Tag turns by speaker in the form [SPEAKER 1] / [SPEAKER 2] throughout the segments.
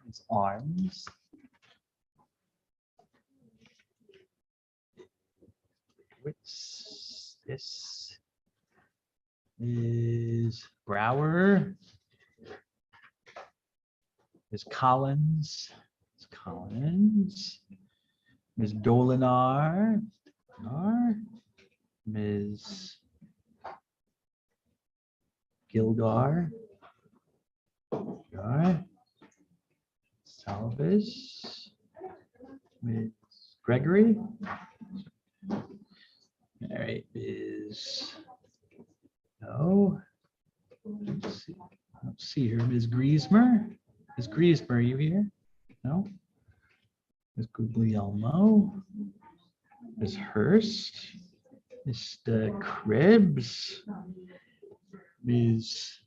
[SPEAKER 1] His arms. This is Brower. Ms. Collins. Ms. Collins. Ms. Dolinar. Ms. Gilgar. Salvis. Ms. Gregory. All right, Ms. No. Let's see her. Ms. Griesmer. Ms. Griesmer, are you here? No. Ms. Guglielmo. Ms. Hurst. Mr. Krebs. Ms.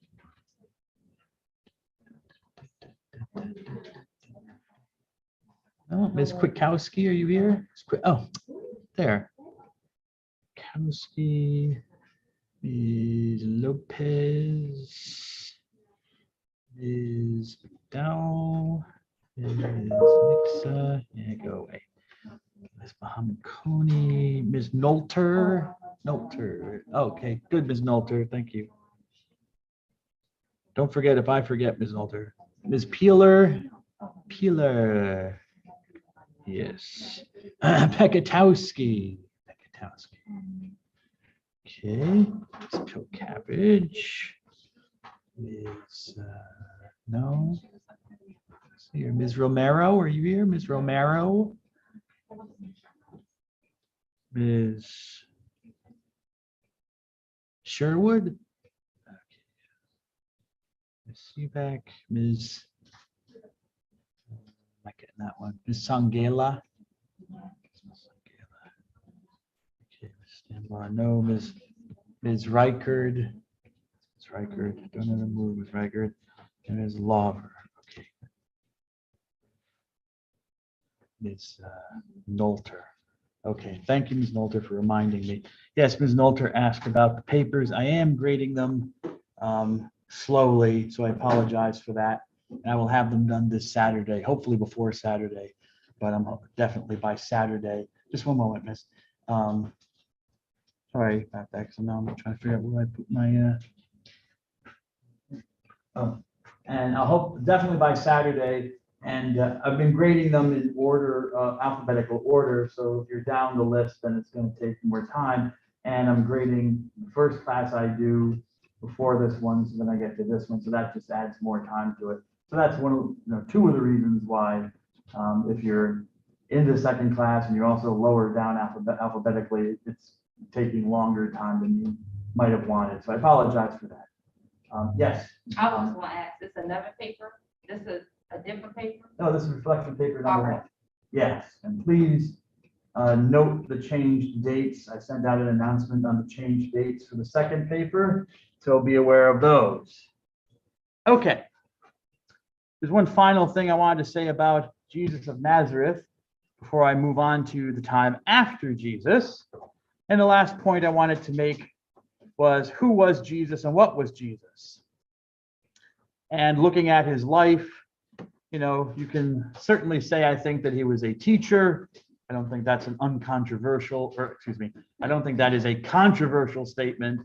[SPEAKER 1] Oh, Ms. Kwiatkowski, are you here? Oh, there. Kwiatkowski. Ms. Lopez. Ms. McDowell. Ms. Nixa. Yeah, go away. Ms. Muhammad Koni. Ms. Nolter. Okay, good, Ms. Nolter. Thank you. Don't forget if I forget, Ms. Nolter. Ms. Peeler. Yes. Pekatowski. Okay. Ms. Pilcabbage. Ms. No. See here. Ms. Romero, are you here? Ms. Romero. Ms. Sherwood. Okay. Ms. Seaback. Ms. Not getting that one. Ms. Sangela. Okay, Ms. Stanbar. No, Ms. Reichard. Ms. Reichard. Don't ever move with Reichard. And Ms. Lawver. Okay. Ms. Nolter. Okay, thank you, Ms. Nolter, for reminding me. Yes, Ms. Nolter asked about the papers. I am grading them slowly, so I apologize for that. And I will have them done this Saturday, hopefully before Saturday, but I'm definitely by Saturday. Just one moment, Miss. Sorry about that, so now I'm trying to figure out where I put my. And I hope definitely by Saturday. And I've been grading them in order, alphabetical order. So if you're down the list, then it's going to take more time. And I'm grading the first class I do before this one, so then I get to this one. So that just adds more time to it. So that's one of, two of the reasons why, if you're in the second class and you're also lower down alphabetically, it's taking longer time than you might have wanted. So I apologize for that. Yes.
[SPEAKER 2] I was going to ask, this another paper? This is a different paper?
[SPEAKER 1] No, this is reflection paper number 1. Yes, and please note the changed dates. I sent out an announcement on the changed dates for the second paper, so be aware of those. Okay. There's one final thing I wanted to say about Jesus of Nazareth before I move on to the time after Jesus. And the last point I wanted to make was, who was Jesus and what was Jesus? And looking at his life, you can certainly say, I think, that he was a teacher. I don't think that's an uncontroversial, or excuse me, I don't think that is a controversial statement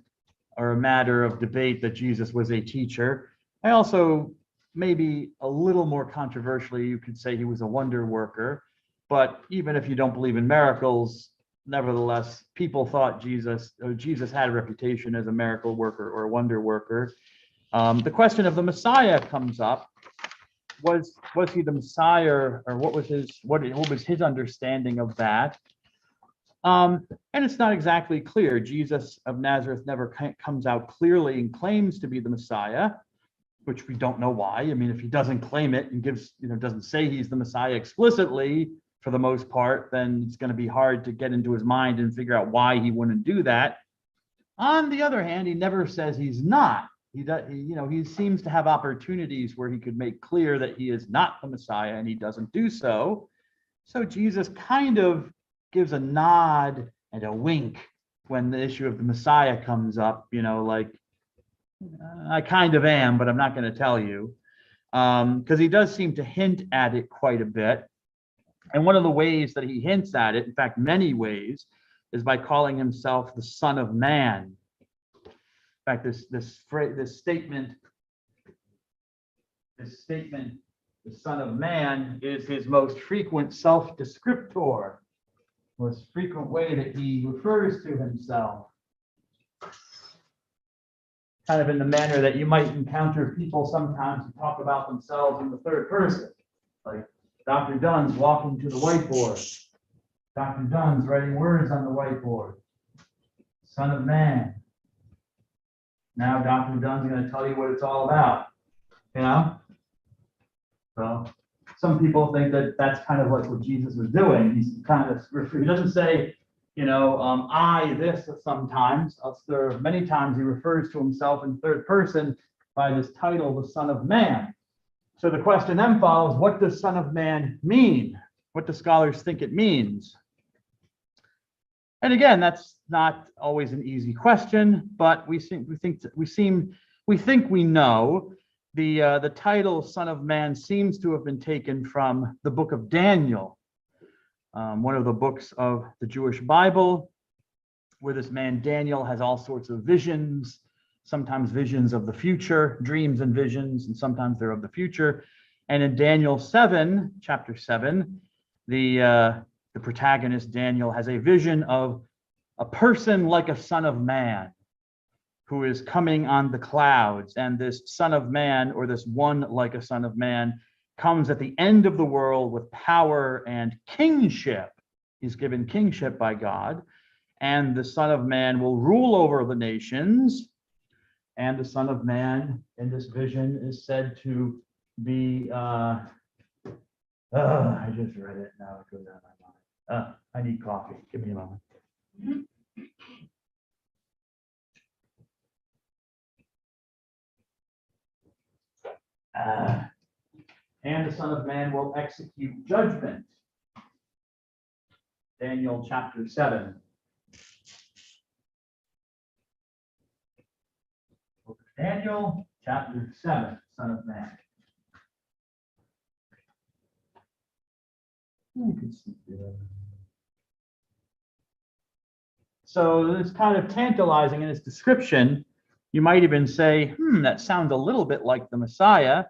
[SPEAKER 1] or a matter of debate that Jesus was a teacher. I also, maybe a little more controversially, you could say he was a wonder worker. But even if you don't believe in miracles, nevertheless, people thought Jesus had a reputation as a miracle worker or a wonder worker. The question of the Messiah comes up. Was he the Messiah, or what was his understanding of that? And it's not exactly clear. Jesus of Nazareth never comes out clearly and claims to be the Messiah, which we don't know why. I mean, if he doesn't claim it and doesn't say he's the Messiah explicitly, for the most part, then it's going to be hard to get into his mind and figure out why he wouldn't do that. On the other hand, he never says he's not. He seems to have opportunities where he could make clear that he is not the Messiah, and he doesn't do so. So Jesus kind of gives a nod and a wink when the issue of the Messiah comes up, like, I kind of am, but I'm not going to tell you, because he does seem to hint at it quite a bit. And one of the ways that he hints at it, in fact, many ways, is by calling himself the Son of Man. In fact, this statement, the Son of Man, is his most frequent self-descriptor, most frequent way that he refers to himself. Kind of in the manner that you might encounter people sometimes who talk about themselves in the third person, like Dr. Dunn's walking to the whiteboard. Dr. Dunn's writing words on the whiteboard. Son of Man. Now Dr. Dunn's going to tell you what it's all about. So some people think that that's kind of like what Jesus was doing. He's kind of, he doesn't say, I this sometimes. There are many times he refers to himself in third person by this title, the Son of Man. So the question then follows, what does Son of Man mean? What do scholars think it means? And again, that's not always an easy question, but we think we know. The title Son of Man seems to have been taken from the book of Daniel, one of the books of the Jewish Bible, where this man Daniel has all sorts of visions, sometimes visions of the future, dreams and visions, and sometimes they're of the future. And in Daniel 7, chapter 7, the protagonist Daniel has a vision of a person like a son of man who is coming on the clouds. And this Son of Man, or this one like a son of man, comes at the end of the world with power and kingship. He's given kingship by God. And the Son of Man will rule over the nations. And the Son of Man in this vision is said to be, I just read it, now it goes out of my mind. I need coffee, give me a moment. And the Son of Man will execute judgment. Daniel chapter 7. Book of Daniel chapter 7, Son of Man. You can see it. So it's kind of tantalizing in its description. You might even say, that sounds a little bit like the Messiah.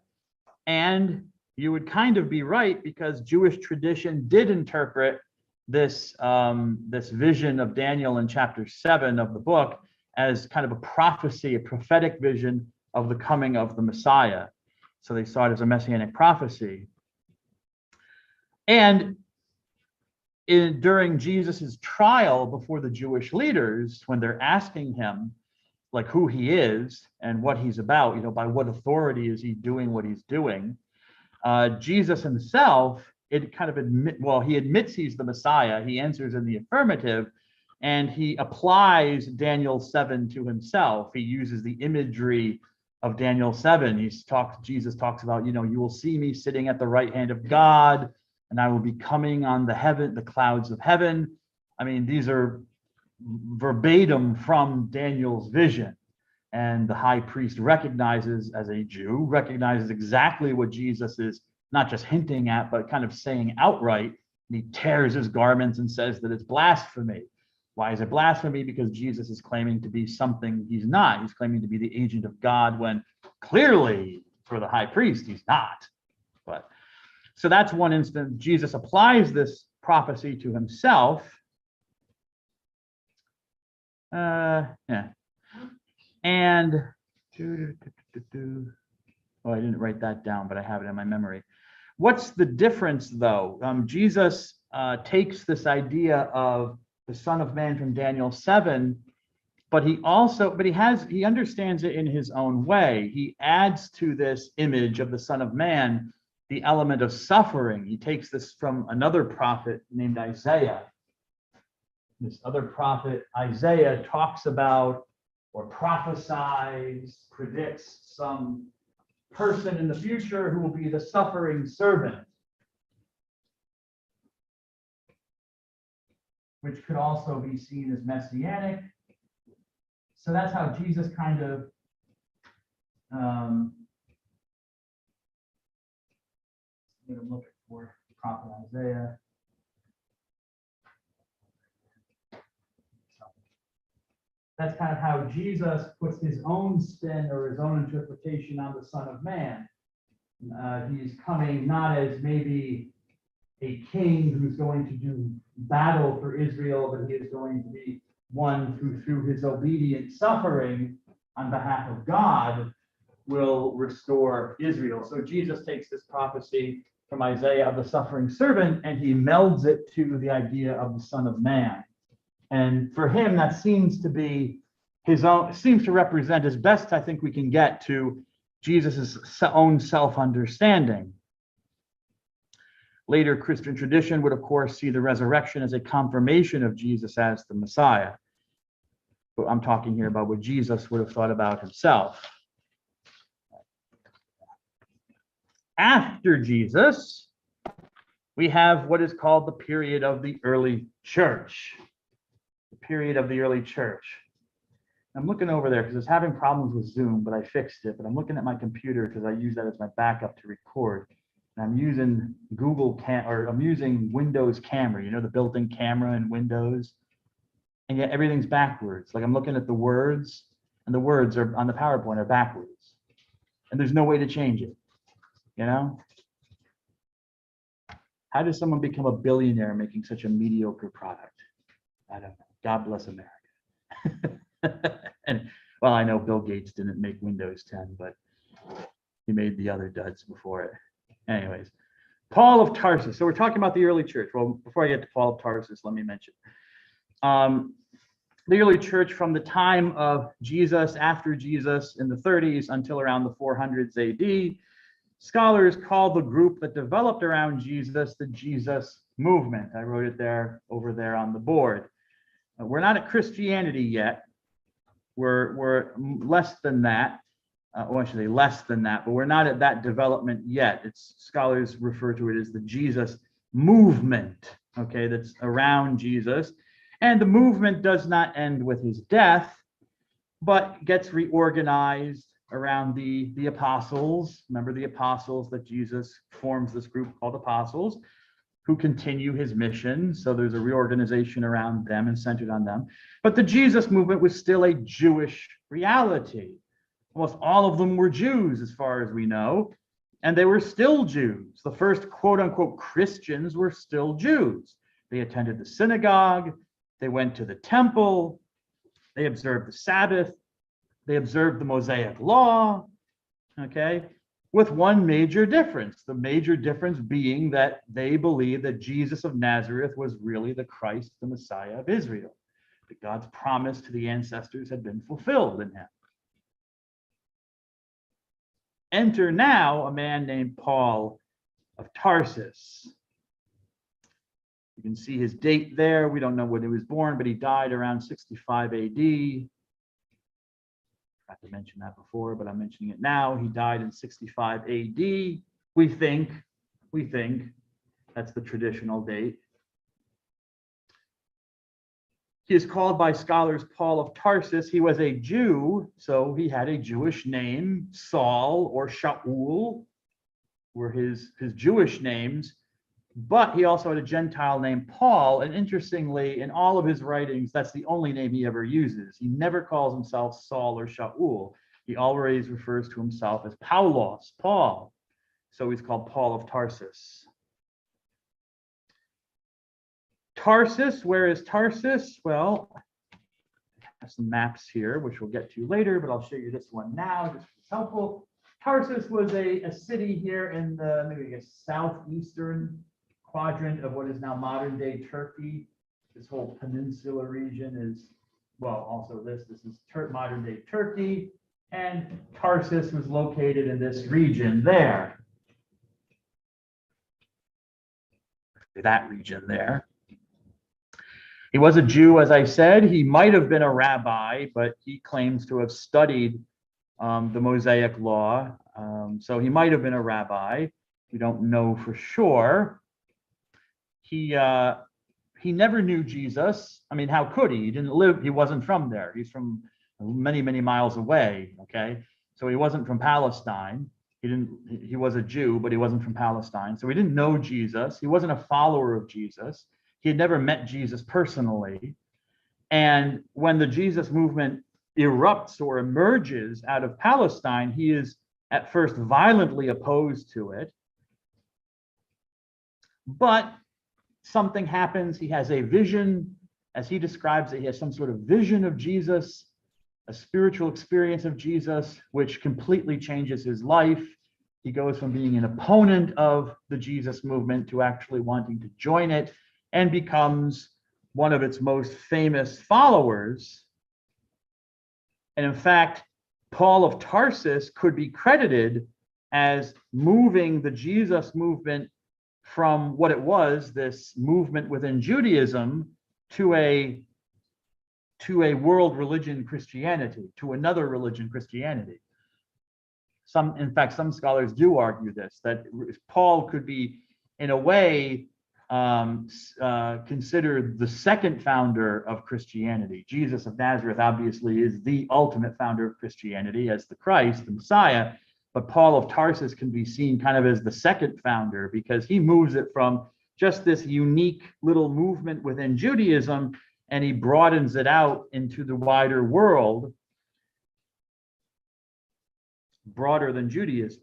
[SPEAKER 1] And you would kind of be right, because Jewish tradition did interpret this vision of Daniel in chapter 7 of the book as kind of a prophecy, a prophetic vision of the coming of the Messiah. So they saw it as a messianic prophecy. And during Jesus's trial before the Jewish leaders, when they're asking him like who he is and what he's about, by what authority is he doing what he's doing, Jesus himself, he admits he's the Messiah. He answers in the affirmative, and he applies Daniel 7 to himself. He uses the imagery of Daniel 7. Jesus talks about, you will see me sitting at the right hand of God. and I will be coming on the clouds of heaven. I mean, these are verbatim from Daniel's vision. And the high priest recognizes, as a Jew, recognizes exactly what Jesus is not just hinting at, but kind of saying outright. And he tears his garments and says that it's blasphemy. Why is it blasphemy? Because Jesus is claiming to be something he's not. He's claiming to be the agent of God when clearly for the high priest, he's not. But so that's one instance. Jesus applies this prophecy to himself. Yeah. And oh, I didn't write that down, but I have it in my memory. What's the difference, though? Jesus takes this idea of the Son of Man from Daniel 7, but he understands it in his own way. He adds to this image of the Son of Man the element of suffering. He takes this from another prophet named Isaiah. This other prophet, Isaiah, talks about or prophesies, predicts some person in the future who will be the suffering servant, which could also be seen as messianic. So that's how Jesus kind of I'm going to look for prophet Isaiah. That's kind of how Jesus puts his own spin or his own interpretation on the Son of Man. He's coming not as maybe a king who's going to do battle for Israel, but he is going to be one who, through his obedient suffering on behalf of God, will restore Israel. So Jesus takes this prophecy from Isaiah of the suffering servant and he melds it to the idea of the Son of Man. And for him, that seems to be seems to represent as best I think we can get to Jesus's own self-understanding. Later Christian tradition would, of course, see the resurrection as a confirmation of Jesus as the Messiah. But I'm talking here about what Jesus would have thought about himself. After Jesus, we have what is called the period of the early church. The period of the early church. I'm looking over there because I was having problems with Zoom, but I fixed it. But I'm looking at my computer because I use that as my backup to record. And I'm using I'm using Windows camera, you know, the built-in camera in Windows. And yet everything's backwards. Like I'm looking at the words, and the words are on the PowerPoint are backwards. And there's no way to change it. You know? How does someone become a billionaire making such a mediocre product? I don't know. God bless America. And well, I know Bill Gates didn't make Windows 10, but he made the other duds before it. Anyways, Paul of Tarsus. So we're talking about the early church. Well, before I get to Paul of Tarsus, let me mention the early church from the time of Jesus, after Jesus in the 30s until around the 400s AD. Scholars call the group that developed around Jesus the Jesus movement. I wrote it there, over there on the board. We're not at Christianity yet. We're less than that. Well, I should say less than that, but we're not at that development yet. Scholars refer to it as the Jesus movement, okay, that's around Jesus. And the movement does not end with his death, but gets reorganized around the apostles. Remember the apostles that Jesus forms this group called apostles, who continue his mission. So there's a reorganization around them and centered on them. But the Jesus movement was still a Jewish reality. Almost all of them were Jews, as far as we know, and they were still Jews. The first quote unquote Christians were still Jews. They attended the synagogue, they went to the temple, they observed the Sabbath, they observed the Mosaic law, okay? With one major difference, the major difference being that they believed that Jesus of Nazareth was really the Christ, the Messiah of Israel, that God's promise to the ancestors had been fulfilled in him. Enter now a man named Paul of Tarsus. You can see his date there. We don't know when he was born, but he died around 65 AD. Forgot to mention that before, but I'm mentioning it now. He died in 65 AD. We think That's the traditional date. He is called by scholars Paul of Tarsus. He was a Jew, so he had a Jewish name. Saul or Shaul were his Jewish names, but he also had a Gentile name, Paul. And interestingly, in all of his writings, that's the only name he ever uses. He never calls himself Saul or Shaul. He always refers to himself as Paulos, Paul. So he's called Paul of Tarsus. Tarsus, where is Tarsus? Well, I have some maps here, which we'll get to later, but I'll show you this one now, just it's helpful. Tarsus was a city here in the maybe a southeastern quadrant of what is now modern day Turkey. This whole peninsula region is, well, also this is modern day Turkey, and Tarsus was located in this region there. That region there. He was a Jew, as I said. He might have been a rabbi, but he claims to have studied the Mosaic law. So he might have been a rabbi. We don't know for sure. He never knew Jesus. I mean, how could he? He didn't live, he wasn't from there. He's from many, many miles away, okay? So he wasn't from Palestine. He was a Jew, but he wasn't from Palestine. So he didn't know Jesus. He wasn't a follower of Jesus. He had never met Jesus personally. And when the Jesus movement erupts or emerges out of Palestine, he is at first violently opposed to it. But something happens. He has a vision, as he describes it. He has some sort of vision of Jesus, a spiritual experience of Jesus, which completely changes his life. He goes from being an opponent of the Jesus movement to actually wanting to join it, and becomes one of its most famous followers. And in fact, Paul of Tarsus could be credited as moving the Jesus movement from what it was, this movement within Judaism, to a world religion Christianity, to another religion Christianity. In fact, some scholars do argue this, that Paul could be, in a way, considered the second founder of Christianity. Jesus of Nazareth obviously is the ultimate founder of Christianity as the Christ, the Messiah, but Paul of Tarsus can be seen kind of as the second founder, because he moves it from just this unique little movement within Judaism, and he broadens it out into the wider world, broader than Judaism.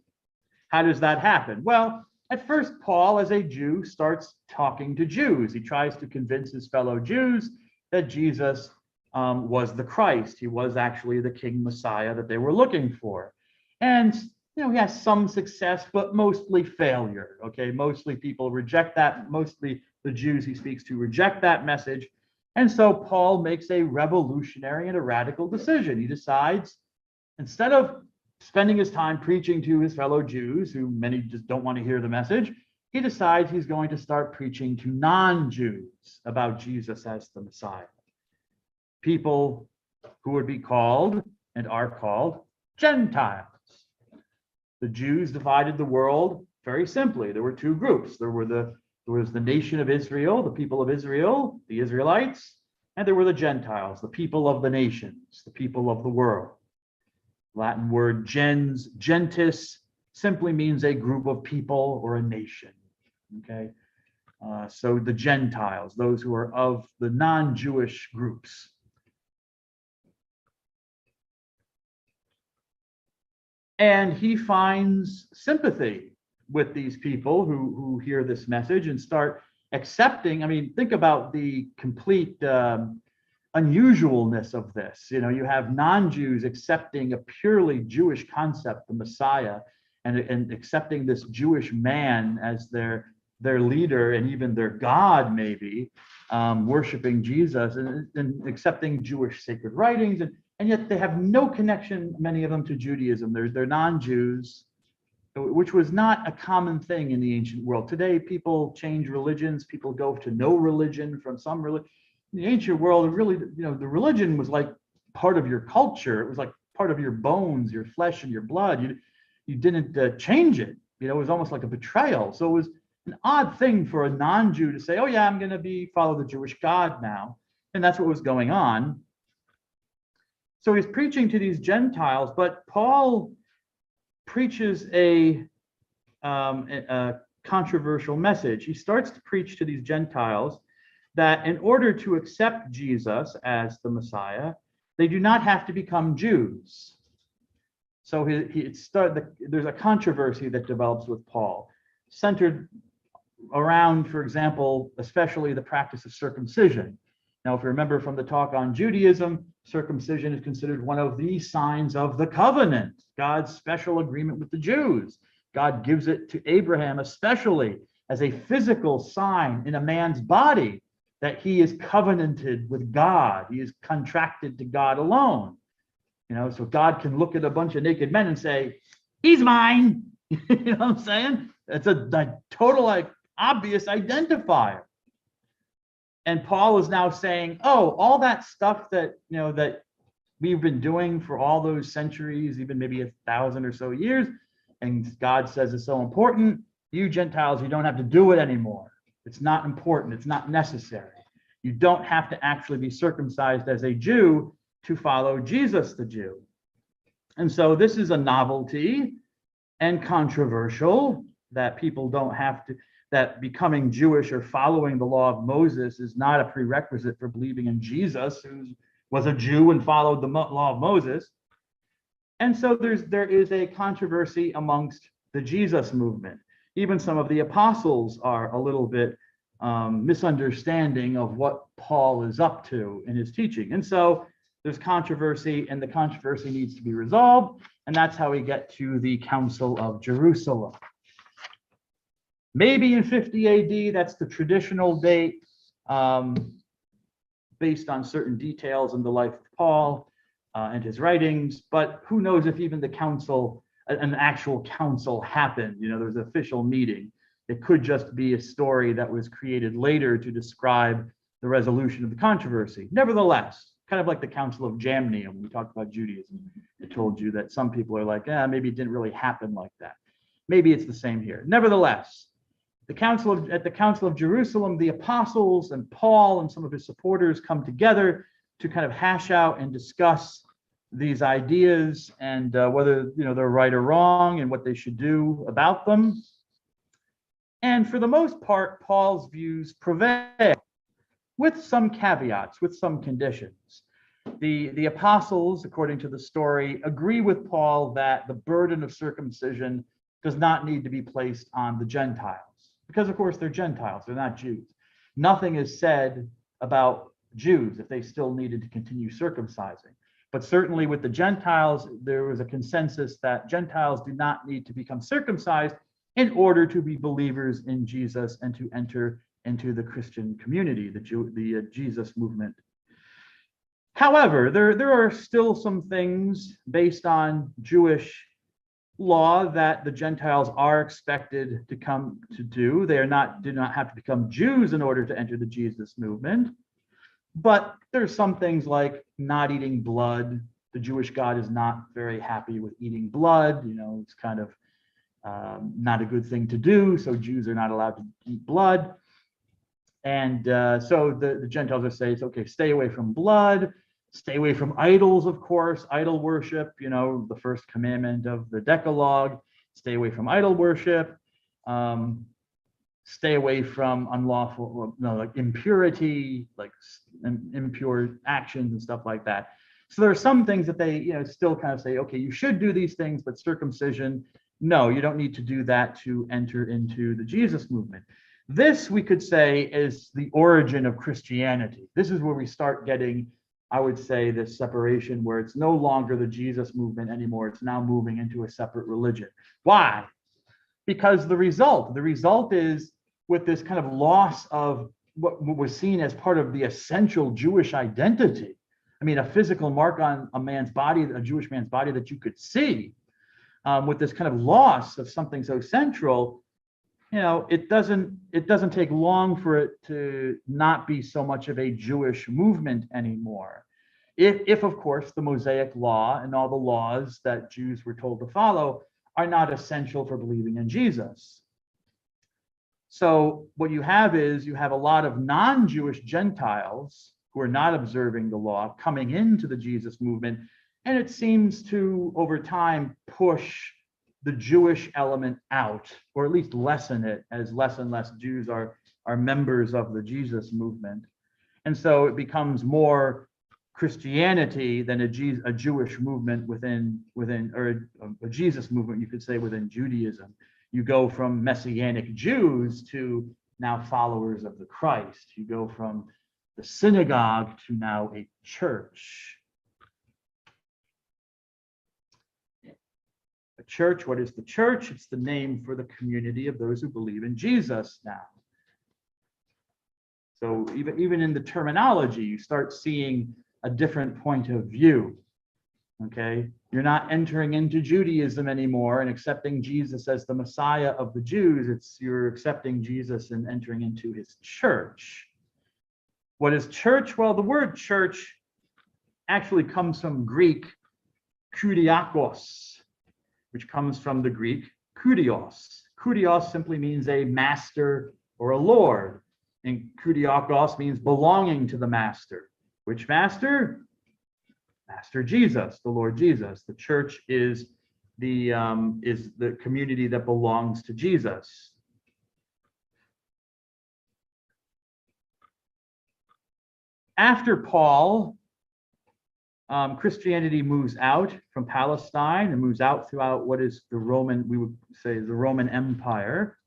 [SPEAKER 1] How does that happen? Well, at first, Paul, as a Jew, starts talking to Jews. He tries to convince his fellow Jews that Jesus was the Christ. He was actually the King Messiah that they were looking for. And he has some success, but mostly failure. Okay, mostly people reject that. Mostly the Jews he speaks to reject that message. And so Paul makes a revolutionary and a radical decision. He decides, instead of spending his time preaching to his fellow Jews, who many just don't want to hear the message, he decides he's going to start preaching to non-Jews about Jesus as the Messiah. People who would be called and are called Gentiles. The Jews divided the world very simply. There were two groups. There was the nation of Israel, the people of Israel, the Israelites, and there were the Gentiles, the people of the nations, the people of the world. Latin word gens, gentis, simply means a group of people or a nation. Okay, so the Gentiles, those who are of the non-Jewish groups. And he finds sympathy with these people who hear this message and start accepting. I mean, think about the complete unusualness of this. You have non-Jews accepting a purely Jewish concept, the Messiah, and accepting this Jewish man as their leader and even their God, maybe, worshiping Jesus and accepting Jewish sacred writings, and yet they have no connection, many of them, to Judaism. They're non-Jews, which was not a common thing in the ancient world. Today, people change religions. People go to no religion from some religion. In the ancient world, really, the religion was like part of your culture. It was like part of your bones, your flesh, and your blood. You didn't change it. It was almost like a betrayal. So an odd thing for a non-Jew to say, oh yeah, I'm going to follow the Jewish God now. And that's what was going on. So he's preaching to these Gentiles, but Paul preaches a controversial message. He starts to preach to these Gentiles that in order to accept Jesus as the Messiah, they do not have to become Jews. So there's a controversy that develops with Paul, centered around, for example, especially the practice of circumcision. Now, if you remember from the talk on Judaism, circumcision is considered one of the signs of the covenant, God's special agreement with the Jews. God gives it to Abraham especially as a physical sign in a man's body that he is covenanted with God. He is contracted to God alone. So God can look at a bunch of naked men and say, he's mine. You know what I'm saying? It's a total obvious identifier. And Paul is now saying, oh, all that stuff that we've been doing for all those centuries, even maybe 1,000 or so years, and God says it's so important, you Gentiles, you don't have to do it anymore. It's not important. It's not necessary. You don't have to actually be circumcised as a Jew to follow Jesus the Jew. And so this is a novelty and controversial, that people don't have to, that becoming Jewish or following the law of Moses is not a prerequisite for believing in Jesus, who was a Jew and followed the law of Moses. And so there is a controversy amongst the Jesus movement. Even some of the apostles are a little bit misunderstanding of what Paul is up to in his teaching. And so there's controversy, and the controversy needs to be resolved. And that's how we get to the Council of Jerusalem. Maybe in 50 AD, that's the traditional date, based on certain details in the life of Paul and his writings. But who knows if even the council, an actual council happened. There's an official meeting. It could just be a story that was created later to describe the resolution of the controversy. Nevertheless, kind of like the Council of Jamnia, when we talked about Judaism, it told you that some people are like, maybe it didn't really happen like that. Maybe it's the same here. Nevertheless, at the Council of Jerusalem, the apostles and Paul and some of his supporters come together to kind of hash out and discuss these ideas and whether they're right or wrong and what they should do about them. And for the most part, Paul's views prevail, with some caveats, with some conditions. The apostles, according to the story, agree with Paul that the burden of circumcision does not need to be placed on the Gentiles, because of course they're Gentiles, they're not Jews. Nothing is said about Jews if they still needed to continue circumcising. But certainly with the Gentiles, there was a consensus that Gentiles do not need to become circumcised in order to be believers in Jesus and to enter into the Christian community, the Jesus movement. However, there are still some things based on Jewish law that the Gentiles are expected to come to do. They do not have to become Jews in order to enter the Jesus movement. But there's some things like not eating blood. The Jewish God is not very happy with eating blood. It's kind of not a good thing to do. So Jews are not allowed to eat blood. And so the Gentiles are saying, okay, stay away from blood, stay away from idols, of course, idol worship, the first commandment of the Decalogue, stay away from idol worship, stay away from unlawful, like impurity, like impure actions and stuff like that. So there are some things that they, still kind of say, okay, you should do these things, but circumcision, no, you don't need to do that to enter into the Jesus movement. This, we could say, is the origin of Christianity. This is where we start getting, I would say, this separation where it's no longer the Jesus movement anymore. It's now moving into a separate religion. Why? Because the result is, with this kind of loss of what was seen as part of the essential Jewish identity. I mean, a physical mark on a man's body, a Jewish man's body that you could see, with this kind of loss of something so central, it doesn't take long for it to not be so much of a Jewish movement anymore. If of course, the Mosaic law and all the laws that Jews were told to follow are not essential for believing in Jesus. So what you have is you have a lot of non-Jewish Gentiles who are not observing the law coming into the Jesus movement, and it seems to, over time, push the Jewish element out, or at least lessen it, as less and less Jews are members of the Jesus movement. And so it becomes more Christianity than a Jewish movement within, or a Jesus movement, you could say, within Judaism. You go from Messianic Jews to now followers of the Christ. You go from the synagogue to now a church. A church, what is the church? It's the name for the community of those who believe in Jesus now. So even in the terminology, you start seeing a different point of view. Okay, you're not entering into Judaism anymore and accepting Jesus as the Messiah of the Jews. You're accepting Jesus and entering into his church. What is church? Well, the word church actually comes from Greek kuriakos, which comes from the Greek kurios. Kurios simply means a master or a lord, and kuriakos means belonging to the master. Which master? Master Jesus, the Lord Jesus. The church is the community that belongs to Jesus. After Paul, Christianity moves out from Palestine and moves out throughout what is the Roman, we would say, the Roman Empire,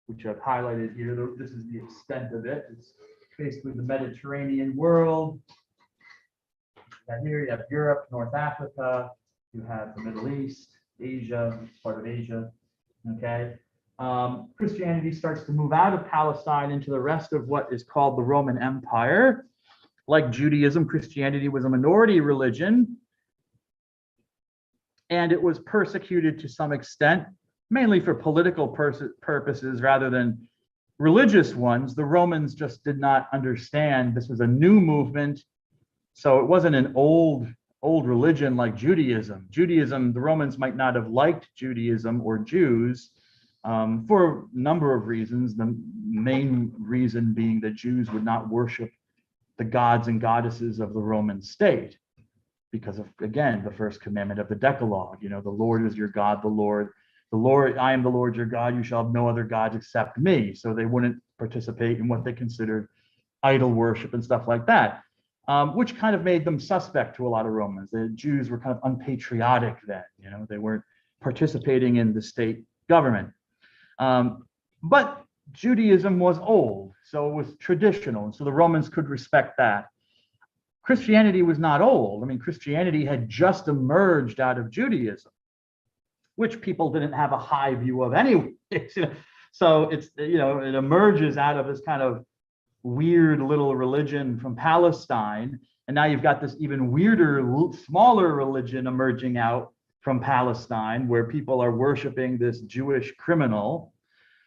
[SPEAKER 1] which I've highlighted here. This is the extent of it. It's basically the Mediterranean world. And here you have Europe, North Africa, you have the Middle East, Asia, part of Asia, okay? Christianity starts to move out of Palestine into the rest of what is called the Roman Empire. Like Judaism, Christianity was a minority religion, and it was persecuted to some extent, mainly for political purposes rather than religious ones. The Romans just did not understand this was a new movement. So it wasn't an old religion like Judaism. Judaism, the Romans might not have liked Judaism or Jews for a number of reasons. The main reason being that Jews would not worship the gods and goddesses of the Roman state because of, again, the first commandment of the Decalogue. You know, the Lord is your God, the Lord, I am the Lord your God, you shall have no other gods except me. So they wouldn't participate in what they considered idol worship and stuff like that. Which kind of made them suspect to a lot of Romans. The Jews were kind of unpatriotic then, you know, they weren't participating in the state government. But Judaism was old, so it was traditional, and so the Romans could respect that. Christianity was not old. I mean, Christianity had just emerged out of Judaism, which people didn't have a high view of anyway. So it's, you know, it emerges out of this kind of weird little religion from Palestine, and now you've got this even weirder, smaller religion emerging out from Palestine, where people are worshiping this Jewish criminal.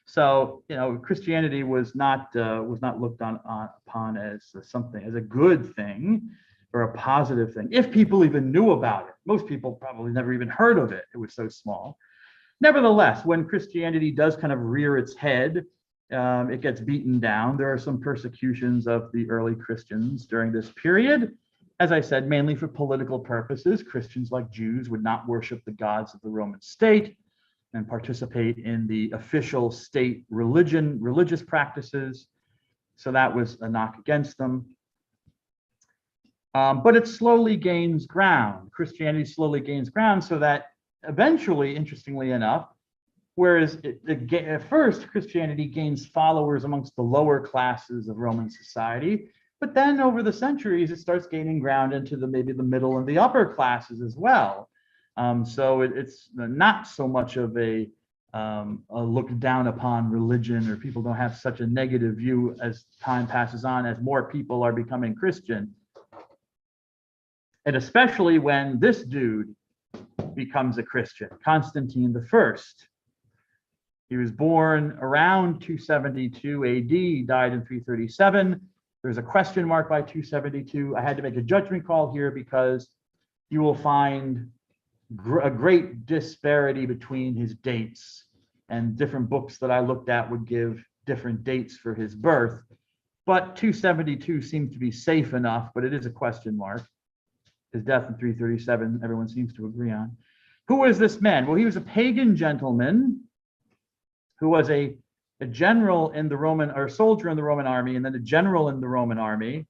[SPEAKER 1] So, you know, Christianity was not looked upon as something, as a good thing or a positive thing, if people even knew about it. Most people probably never even heard of it. It was so small. Nevertheless, when Christianity does kind of rear its head, it gets beaten down. There are some persecutions of the early Christians during this period. As I said, mainly for political purposes. Christians, like Jews, would not worship the gods of the Roman state and participate in the official state religious practices. So that was a knock against them. But it slowly gains ground. Christianity slowly gains ground, so that eventually, interestingly enough, whereas at first Christianity gains followers amongst the lower classes of Roman society, but then over the centuries it starts gaining ground into maybe the middle and the upper classes as well. So it's not so much of a look down upon religion, or people don't have such a negative view as time passes on, as more people are becoming Christian. And especially when this dude becomes a Christian, Constantine the First. He was born around 272 AD, died in 337. There's a question mark by 272. I had to make a judgment call here because you will find a great disparity between his dates. and different books that I looked at would give different dates for his birth. But 272 seemed to be safe enough, but it is a question mark. His death in 337, everyone seems to agree on. Who was this man? Well, he was a pagan gentleman who was a general in the Roman, or a soldier in the Roman army, and then a general in the Roman army.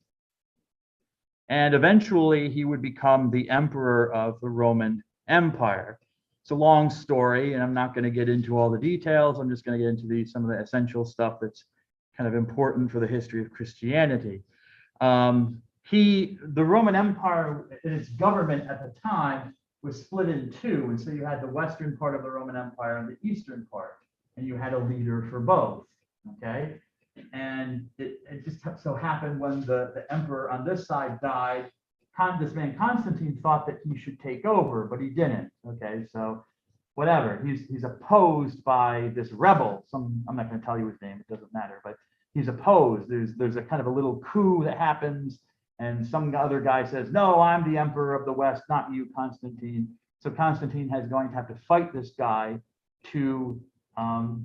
[SPEAKER 1] And eventually he would become the emperor of the Roman Empire. It's a long story, and I'm not going to get into all the details. I'm just going to get into some of the essential stuff that's kind of important for the history of Christianity. The Roman Empire, in its government at the time, was split in two. And so you had the western part of the Roman Empire and the eastern part, and you had a leader for both. Okay. And it just so happened when the emperor on this side died, this man Constantine thought that he should take over, but he didn't. Okay, so whatever. He's opposed by this rebel. I'm not going to tell you his name, it doesn't matter, but he's opposed. There's a kind of a little coup that happens, and some other guy says, no, I'm the emperor of the West, not you, Constantine. So Constantine is going to have to fight this guy to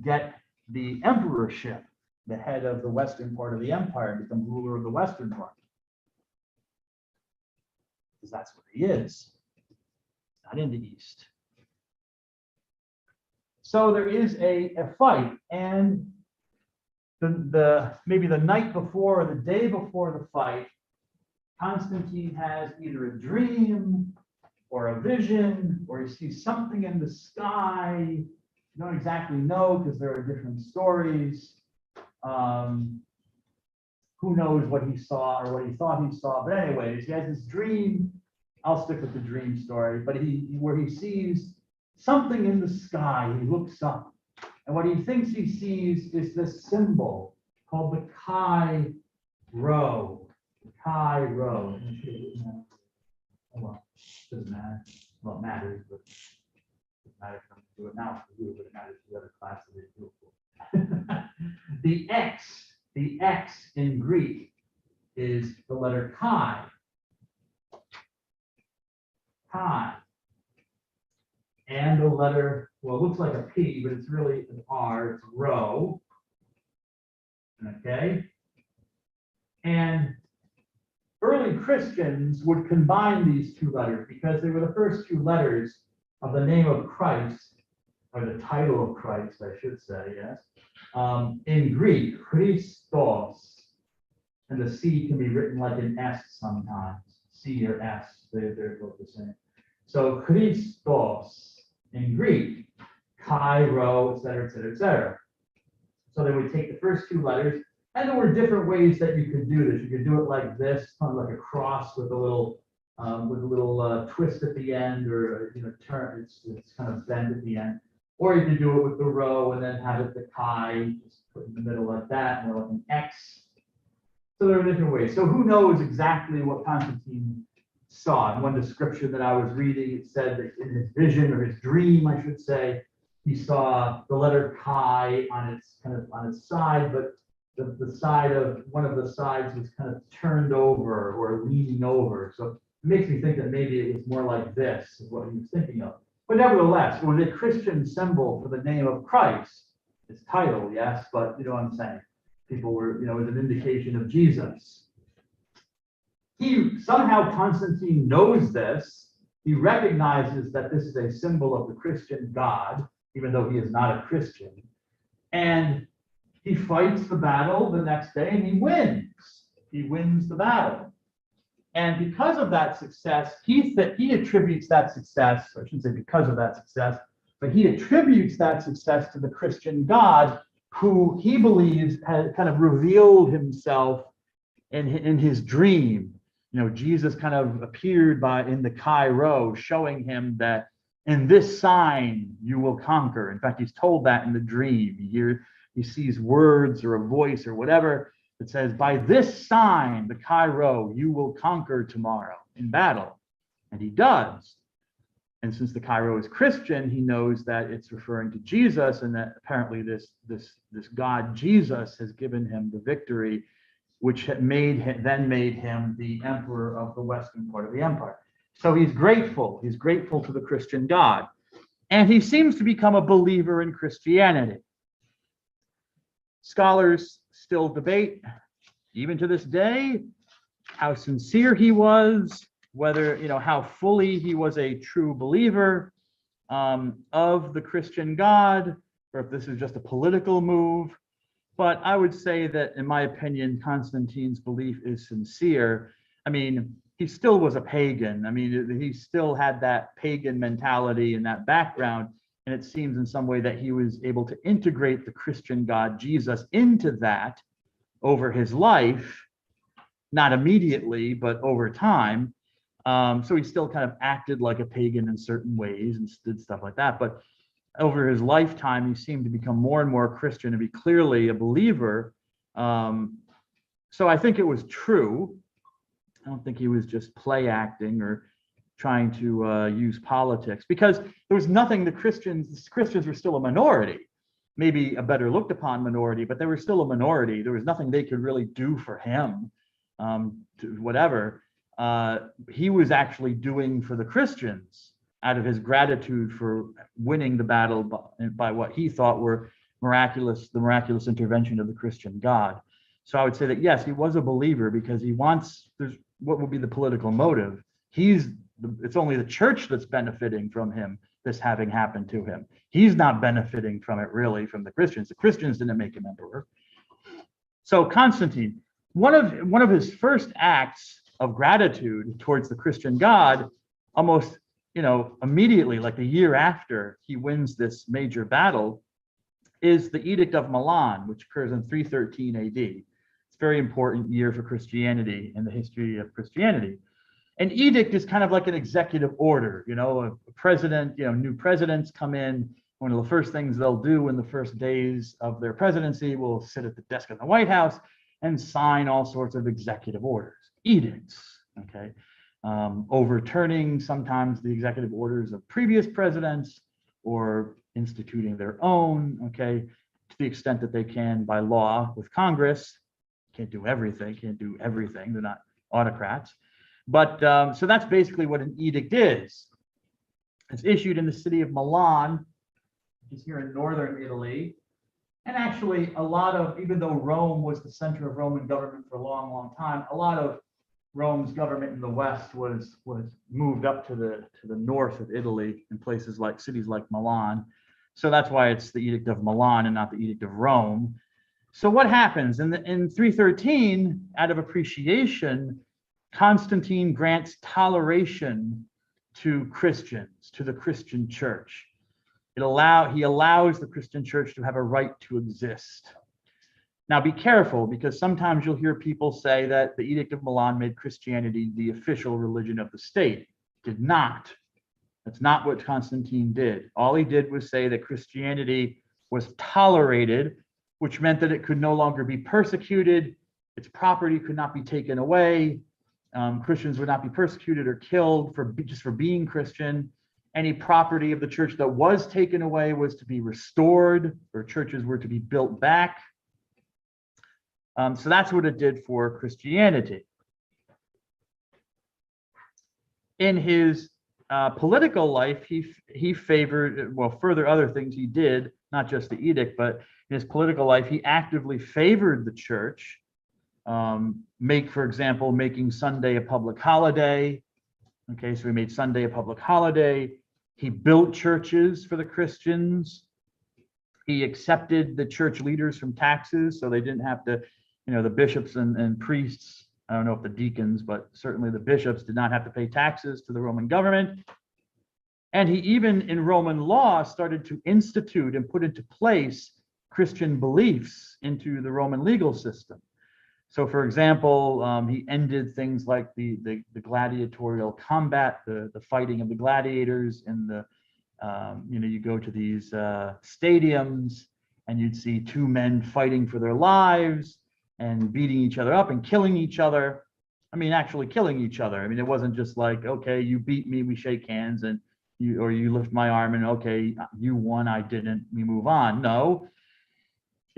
[SPEAKER 1] get the emperorship, the head of the western part of the empire, and become ruler of the western part. Because that's what he is, not in the east. So there is a fight, and maybe the night before or the day before the fight, Constantine has either a dream or a vision, or he sees something in the sky. You don't exactly know because there are different stories. Who knows what he saw or what he thought he saw? But anyways, he has this dream. I'll stick with the dream story, but where he sees something in the sky. He looks up, and what he thinks he sees is this symbol called the Chi Rho. Chi Rho. Oh, well, doesn't matter. Well, it matters, but it doesn't matter if I'm going to do it now. But it matters to the other class that they do it for. The X in Greek is the letter chi. Chi. And the letter, well, it looks like a P, but it's really an R, it's rho. Okay. And early Christians would combine these two letters because they were the first two letters of the name of Christ, or the title of Christ, I should say, yes. In Greek, Christos, and the C can be written like an S sometimes, C or S, they're both the same. So Christos in Greek, Chi, Rho, et cetera, et cetera, et cetera. So they would take the first two letters, and there were different ways that you could do this. You could do it like this, kind of like a cross with a little twist at the end, or turn. It's kind of bent at the end. Or you could do it with the rho and then have it the chi, just put in the middle like that, and like an X. So there are different ways. So who knows exactly what Constantine saw? In one description that I was reading, it said that in his vision, or his dream, I should say, he saw the letter chi on its side, but the side of one of the sides was kind of turned over or leaning over. So it makes me think that maybe it was more like this, is what he was thinking of. But nevertheless, it was a Christian symbol for the name of Christ, his title, yes, but you know what I'm saying. People were, it was an indication of Jesus. Somehow Constantine knows this. He recognizes that this is a symbol of the Christian God, even though he is not a Christian. And he fights the battle the next day and he wins. He wins the battle. And because of that success, he attributes that success, or I shouldn't say because of that success, but he attributes that success to the Christian God, who he believes had kind of revealed himself in his dream. Jesus kind of appeared in the Chi Rho, showing him that in this sign you will conquer. In fact, he's told that in the dream. He sees words or a voice or whatever. It says, by this sign, the Chi Rho, you will conquer tomorrow in battle. And he does. And since the Chi Rho is Christian, he knows that it's referring to Jesus, and that apparently this God, Jesus, has given him the victory, which then made him the emperor of the western part of the empire. So he's grateful. He's grateful to the Christian God. And he seems to become a believer in Christianity. Scholars still debate, even to this day, how sincere he was, whether, how fully he was a true believer of the Christian God, or if this is just a political move. But I would say that, in my opinion, Constantine's belief is sincere. I mean, he still was a pagan. I mean, he still had that pagan mentality and that background. And it seems in some way that he was able to integrate the Christian God, Jesus, into that over his life, not immediately, but over time. So he still kind of acted like a pagan in certain ways and did stuff like that. But over his lifetime, he seemed to become more and more Christian and be clearly a believer. So I think it was true. I don't think he was just play acting or trying to use politics, because there was nothing the Christians were still a minority, maybe a better looked upon minority, but they were still a minority. There was nothing they could really do for him, whatever. He was actually doing for the Christians out of his gratitude for winning the battle by what he thought were the miraculous intervention of the Christian God. So I would say that, yes, he was a believer because there's what would be the political motive? It's only the church that's benefiting from this having happened to him. He's not benefiting from it really from the Christians. The Christians didn't make him emperor. So Constantine, one of his first acts of gratitude towards the Christian God, almost immediately, like a year after he wins this major battle, is the Edict of Milan, which occurs in 313 AD. It's a very important year for Christianity and the history of Christianity. An edict is kind of like an executive order. A president, new presidents come in. One of the first things they'll do in the first days of their presidency will sit at the desk in the White House and sign all sorts of executive orders, edicts, okay? Overturning sometimes the executive orders of previous presidents or instituting their own, okay, to the extent that they can by law with Congress. Can't do everything. They're not autocrats. But so that's basically what an edict is. It's issued in the city of Milan, which is here in northern Italy. And actually, even though Rome was the center of Roman government for a long, long time, a lot of Rome's government in the west was moved up to the north of Italy in places like cities like Milan. So that's why it's the Edict of Milan and not the Edict of Rome. So what happens in 313? Out of appreciation, Constantine grants toleration to Christians, to the Christian church. He allows the Christian church to have a right to exist. Now be careful, because sometimes you'll hear people say that the Edict of Milan made Christianity the official religion of the state. It did not. That's not what Constantine did. All he did was say that Christianity was tolerated, which meant that it could no longer be persecuted. Its property could not be taken away. Christians would not be persecuted or killed just for being Christian. Any property of the church that was taken away was to be restored, or churches were to be built back. So that's what it did for Christianity. In his political life, he favored, further other things he did, not just the edict, but in his political life, he actively favored the church. For example, making Sunday a public holiday. Okay, so he made Sunday a public holiday. He built churches for the Christians. He accepted the church leaders from taxes, so they didn't have to, the bishops and priests, I don't know if the deacons, but certainly the bishops did not have to pay taxes to the Roman government. And he even in Roman law started to institute and put into place Christian beliefs into the Roman legal system. So, for example, he ended things like the gladiatorial combat, the fighting of the gladiators in the, you go to these stadiums and you'd see two men fighting for their lives and beating each other up and killing each other. I mean, actually killing each other. I mean, it wasn't just like, okay, you beat me, we shake hands, and you lift my arm and okay, you won, I didn't, we move on. No.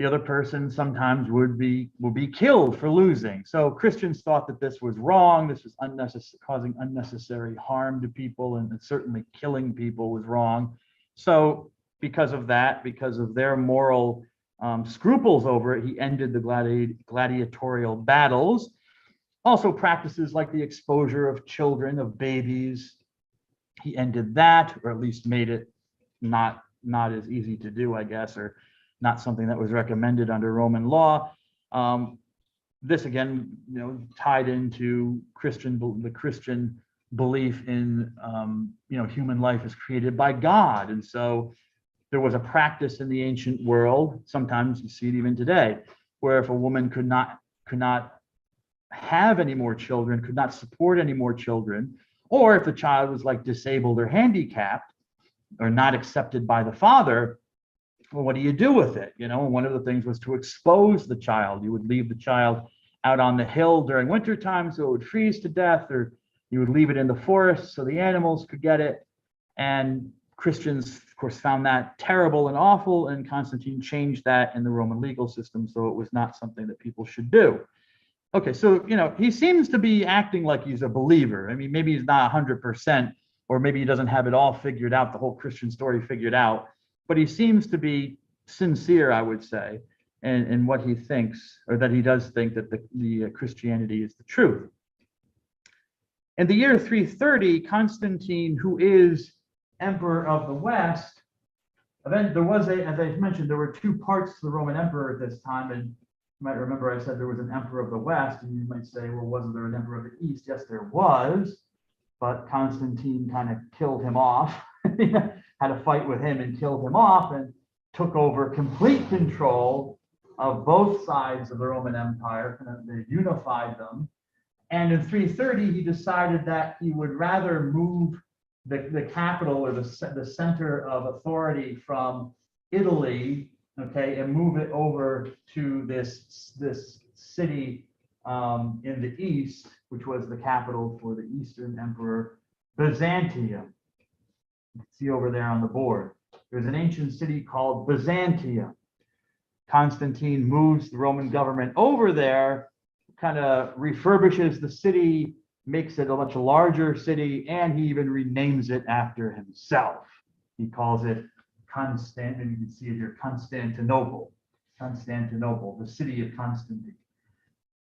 [SPEAKER 1] The other person sometimes would be killed for losing. So Christians thought that this was wrong. This was causing unnecessary harm to people, and certainly killing people was wrong. So because of that, because of their moral scruples over it, he ended the gladiatorial battles. Also practices like the exposure of children, of babies, he ended that, or at least made it not as easy to do, I guess, or not something that was recommended under Roman law. This again, tied into the Christian belief in, human life is created by God, and so there was a practice in the ancient world. Sometimes you see it even today, where if a woman could not have any more children, could not support any more children, or if the child was like disabled or handicapped or not accepted by the father, well, what do you do with it? One of the things was to expose the child. You would leave the child out on the hill during wintertime so it would freeze to death, or you would leave it in the forest so the animals could get it. And Christians, of course, found that terrible and awful, and Constantine changed that in the Roman legal system, so it was not something that people should do. Okay, so, he seems to be acting like he's a believer. I mean, maybe he's not 100%, or maybe he doesn't have it all figured out, the whole Christian story figured out, but he seems to be sincere, I would say, in what he thinks, or that he does think that the Christianity is the truth. In the year 330, Constantine, who is emperor of the West, then there was as I mentioned, there were two parts to the Roman emperor at this time, and you might remember I said there was an emperor of the West, and you might say, well, wasn't there an emperor of the East? Yes, there was, but Constantine kind of killed him off, had a fight with him and killed him off, and took over complete control of both sides of the Roman Empire, and they unified them. And in 330, he decided that he would rather move the capital, or the center of authority, from Italy, okay, and move it over to this city in the east, which was the capital for the Eastern Emperor, Byzantium. You can see over there on the board. There's an ancient city called Byzantium. Constantine moves the Roman government over there, kind of refurbishes the city, makes it a much larger city, and he even renames it after himself. He calls it and you can see it here, Constantinople, the city of Constantine.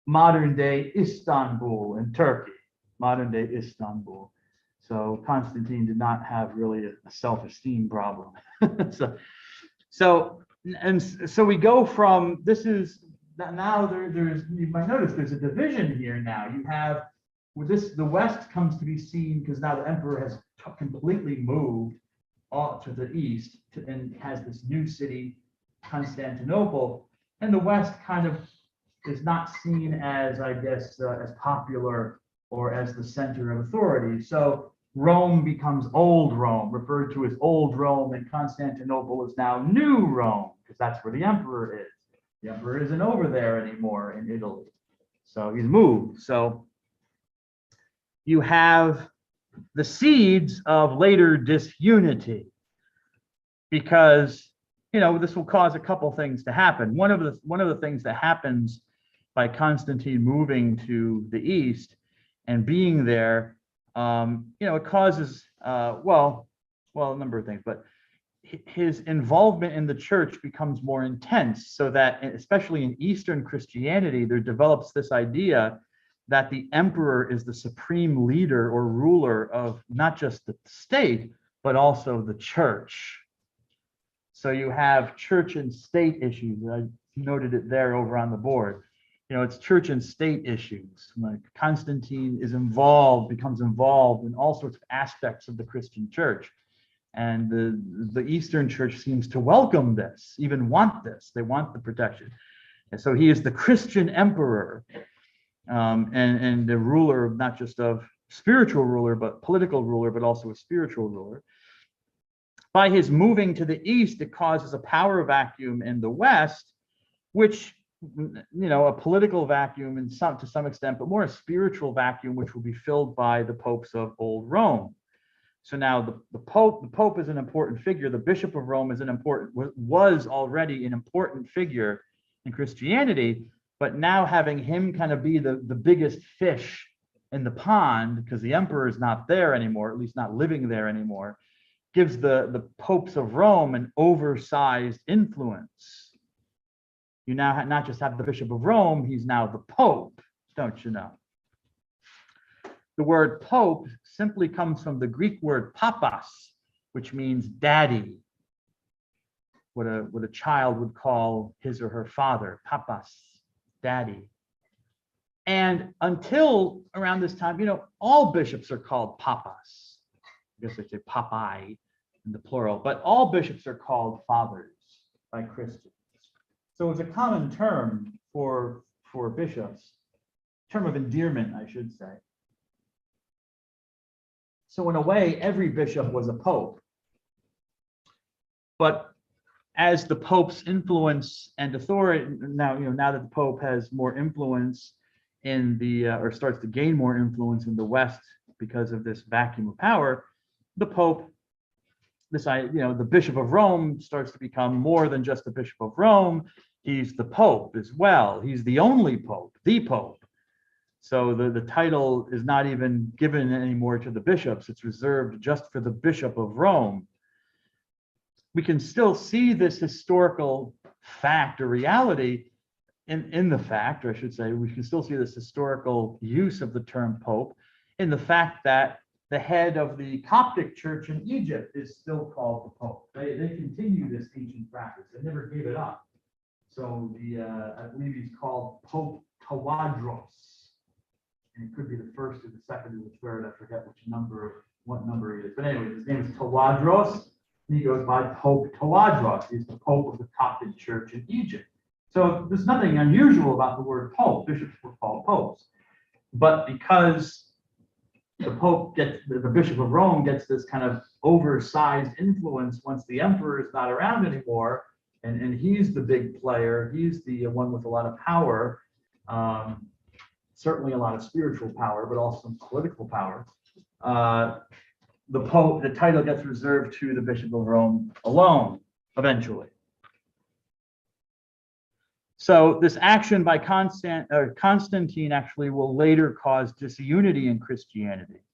[SPEAKER 1] Modern day Istanbul in Turkey, modern day Istanbul. So Constantine did not have really a self-esteem problem. So we go from, this is now there's, you might notice there's a division here now. You have with this, the West comes to be seen because now the emperor has completely moved to the east and has this new city, Constantinople, and the West kind of is not seen as, I guess, as popular or as the center of authority. So Rome becomes Old Rome, referred to as Old Rome, and Constantinople is now New Rome, because that's where the emperor is. The emperor isn't over there anymore in Italy. So he's moved. So you have the seeds of later disunity, because this will cause a couple things to happen. One of the things that happens by Constantine moving to the east and being there, it causes a number of things, but his involvement in the church becomes more intense, so that especially in Eastern Christianity, there develops this idea that the emperor is the supreme leader or ruler of not just the state, but also the church. So you have church and state issues. I noted it there over on the board. It's church and state issues. Like Constantine becomes involved in all sorts of aspects of the Christian church. And the Eastern church seems to welcome this, even want this. They want the protection. And so he is the Christian emperor, and the ruler, not just of spiritual ruler, but political ruler, but also a spiritual ruler. By his moving to the east, it causes a power vacuum in the West, which, a political vacuum to some extent, but more a spiritual vacuum, which will be filled by the popes of Old Rome. So now the Pope is an important figure. The Bishop of Rome was already an important figure in Christianity, but now having him kind of be the biggest fish in the pond, because the emperor is not there anymore, at least not living there anymore, gives the popes of Rome an oversized influence. You now not just have the Bishop of Rome, he's now the Pope, don't you know? The word Pope simply comes from the Greek word papas, which means daddy. What a child would call his or her father, papas, daddy. And until around this time, all bishops are called papas. I guess they say papai in the plural, but all bishops are called fathers by Christians. So it's a common term for bishops, term of endearment, I should say. So in a way, every bishop was a pope. But as the Pope's influence and authority, now that the Pope has more influence in or starts to gain more influence in the West because of this vacuum of power, the Pope, the Bishop of Rome starts to become more than just the Bishop of Rome. He's the Pope as well. He's the only Pope, the Pope. So the title is not even given anymore to the bishops. It's reserved just for the Bishop of Rome. We can still see this historical fact or reality in the fact, or I should say, we can still see this historical use of the term Pope in the fact that the head of the Coptic church in Egypt is still called the Pope. They continue this ancient practice. They never gave it up. So I believe he's called Pope Tawadros. And it could be the first or the second or the third. I forget what number he is. But anyway, his name is Tawadros. He goes by Pope Tawadros. He's the Pope of the Coptic Church in Egypt. So there's nothing unusual about the word Pope. Bishops were called popes. But because the Bishop of Rome gets this kind of oversized influence once the emperor is not around anymore, and he's the big player, he's the one with a lot of power, certainly a lot of spiritual power, but also some political power. The title gets reserved to the Bishop of Rome alone, eventually. So this action by Constantine actually will later cause disunity in Christianity,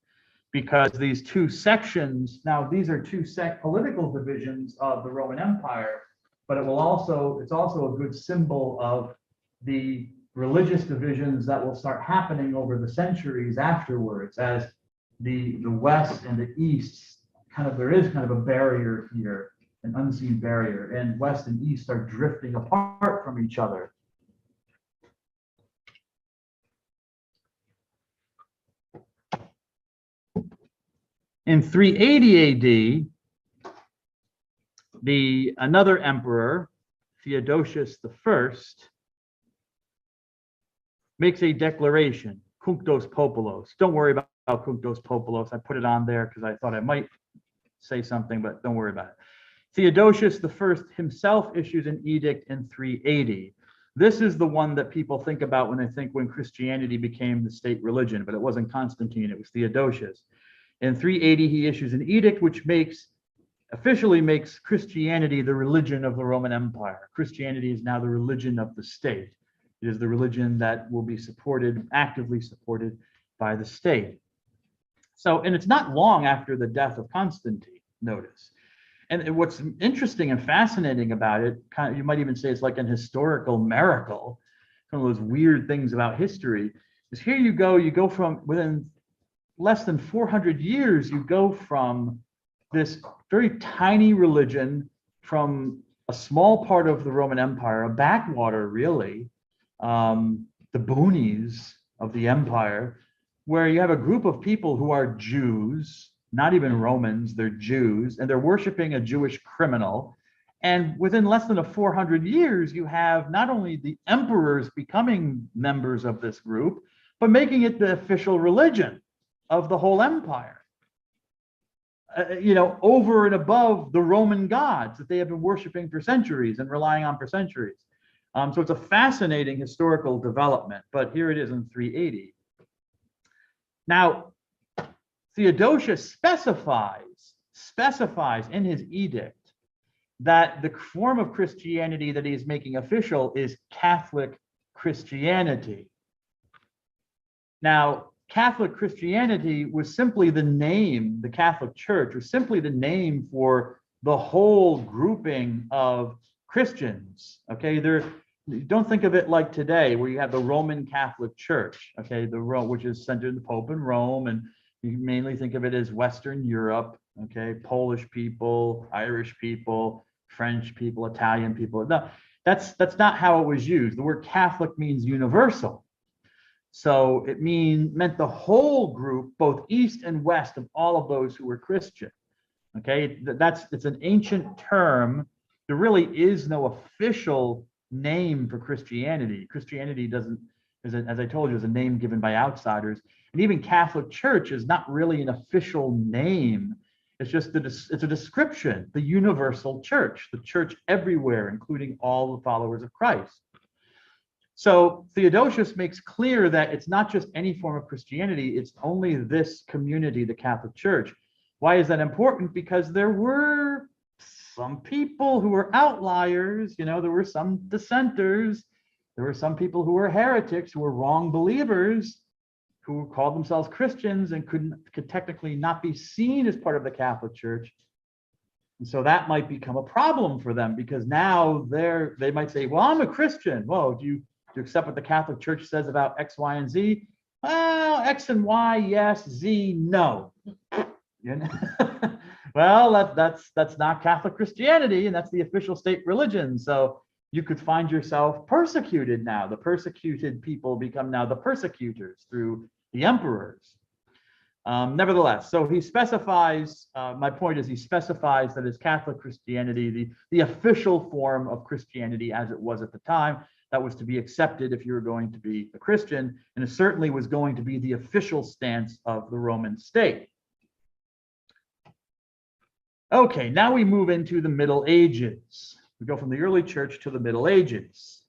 [SPEAKER 1] because these two sections, now these are two political divisions of the Roman Empire, but it's also a good symbol of the religious divisions that will start happening over the centuries afterwards, as the West and the East, there is kind of a barrier here, an unseen barrier, and West and East are drifting apart from each other. In 380 AD, another emperor, Theodosius I, makes a declaration, Cunctos Populos. Don't worry about Cunctos Populos. I put it on there because I thought I might say something, but don't worry about it. Theodosius I himself issues an edict in 380. This is the one that people think about when Christianity became the state religion, but it wasn't Constantine, it was Theodosius. In 380, he issues an edict which officially makes Christianity the religion of the Roman Empire. Christianity is now the religion of the state. It is the religion that will be actively supported by the state. So, and it's not long after the death of Constantine, notice. And what's interesting and fascinating about it, you might even say it's like an historical miracle, one of those weird things about history, is here you go from within less than 400 years, you go from this very tiny religion from a small part of the Roman Empire, a backwater really, the boonies of the empire, where you have a group of people who are Jews, not even Romans, they're Jews, and they're worshiping a Jewish criminal. And within less than 400 years, you have not only the emperors becoming members of this group, but making it the official religion of the whole empire. Over and above the Roman gods that they have been worshiping for centuries and relying on for centuries. So it's a fascinating historical development, but here it is in 380. Now, Theodosius specifies in his edict that the form of Christianity that he's making official is Catholic Christianity. Now, Catholic Christianity was simply the name, the Catholic Church was simply the name for the whole grouping of Christians. Okay, don't think of it like today, where you have the Roman Catholic Church, okay, which is centered in the Pope in Rome, and you mainly think of it as Western Europe, okay, Polish people, Irish people, French people, Italian people. No, that's not how it was used. The word Catholic means universal. So it meant the whole group, both East and West, of all of those who were Christian. Okay, it's an ancient term. There really is no official name for Christianity. Christianity doesn't, as I told you, is a name given by outsiders. And even Catholic Church is not really an official name. It's just it's a description, the universal church, the church everywhere, including all the followers of Christ. So Theodosius makes clear that it's not just any form of Christianity, it's only this community, the Catholic Church. Why is that important? Because there were some people who were outliers, there were some dissenters, there were some people who were heretics, who were wrong believers, who called themselves Christians and could technically not be seen as part of the Catholic Church. And so that might become a problem for them, because now they might say, well, I'm a Christian. Well, do you accept what the Catholic Church says about X, Y, and Z? Well, X and Y, yes, Z, no. Well, that's not Catholic Christianity, and that's the official state religion. So you could find yourself persecuted now. The persecuted people become now the persecutors through the emperors. Nevertheless, so he specifies, my point is he specifies that it's Catholic Christianity, the official form of Christianity as it was at the time, that was to be accepted if you were going to be a Christian, and it certainly was going to be the official stance of the Roman state. Okay, now we move into the Middle Ages. We go from the early church to the Middle Ages.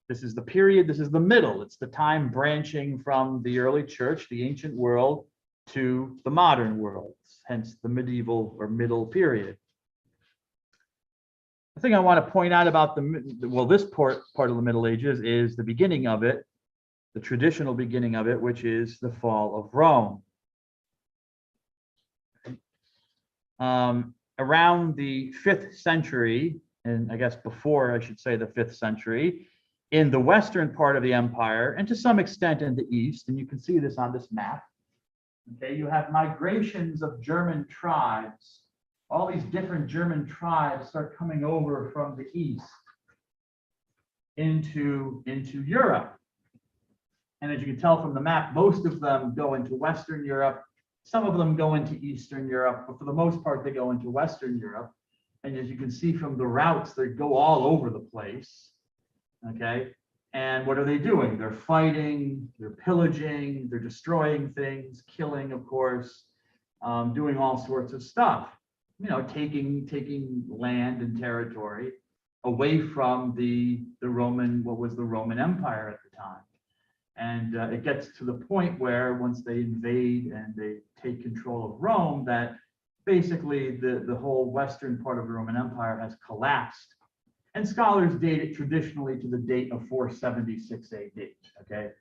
[SPEAKER 1] This is the period, this is the middle. It's the time branching from the early church, the ancient world, to the modern world, hence the medieval or middle period. The thing I want to point out about this part of the Middle Ages is the beginning of it, the traditional beginning of it, which is the fall of Rome. Around the 5th century, and I guess before I should say the 5th century, in the western part of the empire, and to some extent in the east, and you can see this on this map, okay, you have migrations of German tribes. All these different German tribes start coming over from the east into Europe. And as you can tell from the map, most of them go into Western Europe. Some of them go into Eastern Europe, but for the most part, they go into Western Europe. And as you can see from the routes, they go all over the place. Okay. And what are they doing? They're fighting, they're pillaging, they're destroying things, killing, of course, doing all sorts of stuff. Taking land and territory away from the Roman, what was the Roman Empire at the time. And it gets to the point where once they invade and they take control of Rome, that basically the whole western part of the Roman Empire has collapsed. And scholars date it traditionally to the date of 476 AD, okay?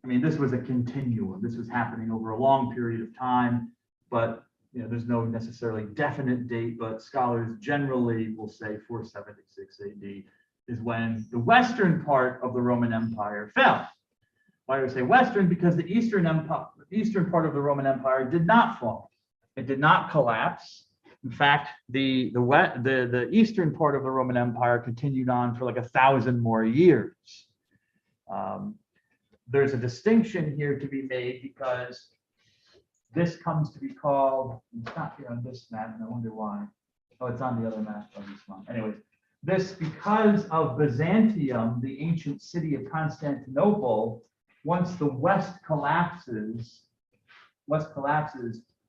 [SPEAKER 1] I mean, this was a continuum. This was happening over a long period of time, but there's no necessarily definite date, but scholars generally will say 476 AD is when the western part of the Roman Empire fell. Why do I say Western? Because the Eastern part of the Roman Empire did not fall. It did not collapse. In fact, the eastern part of the Roman Empire continued on for like 1,000 more years. There's a distinction here to be made because this comes to be called, it's not here on this map, and I wonder why. Oh, it's on the other map on this one. Anyways, this, because of Byzantium, the ancient city of Constantinople, once the West collapses,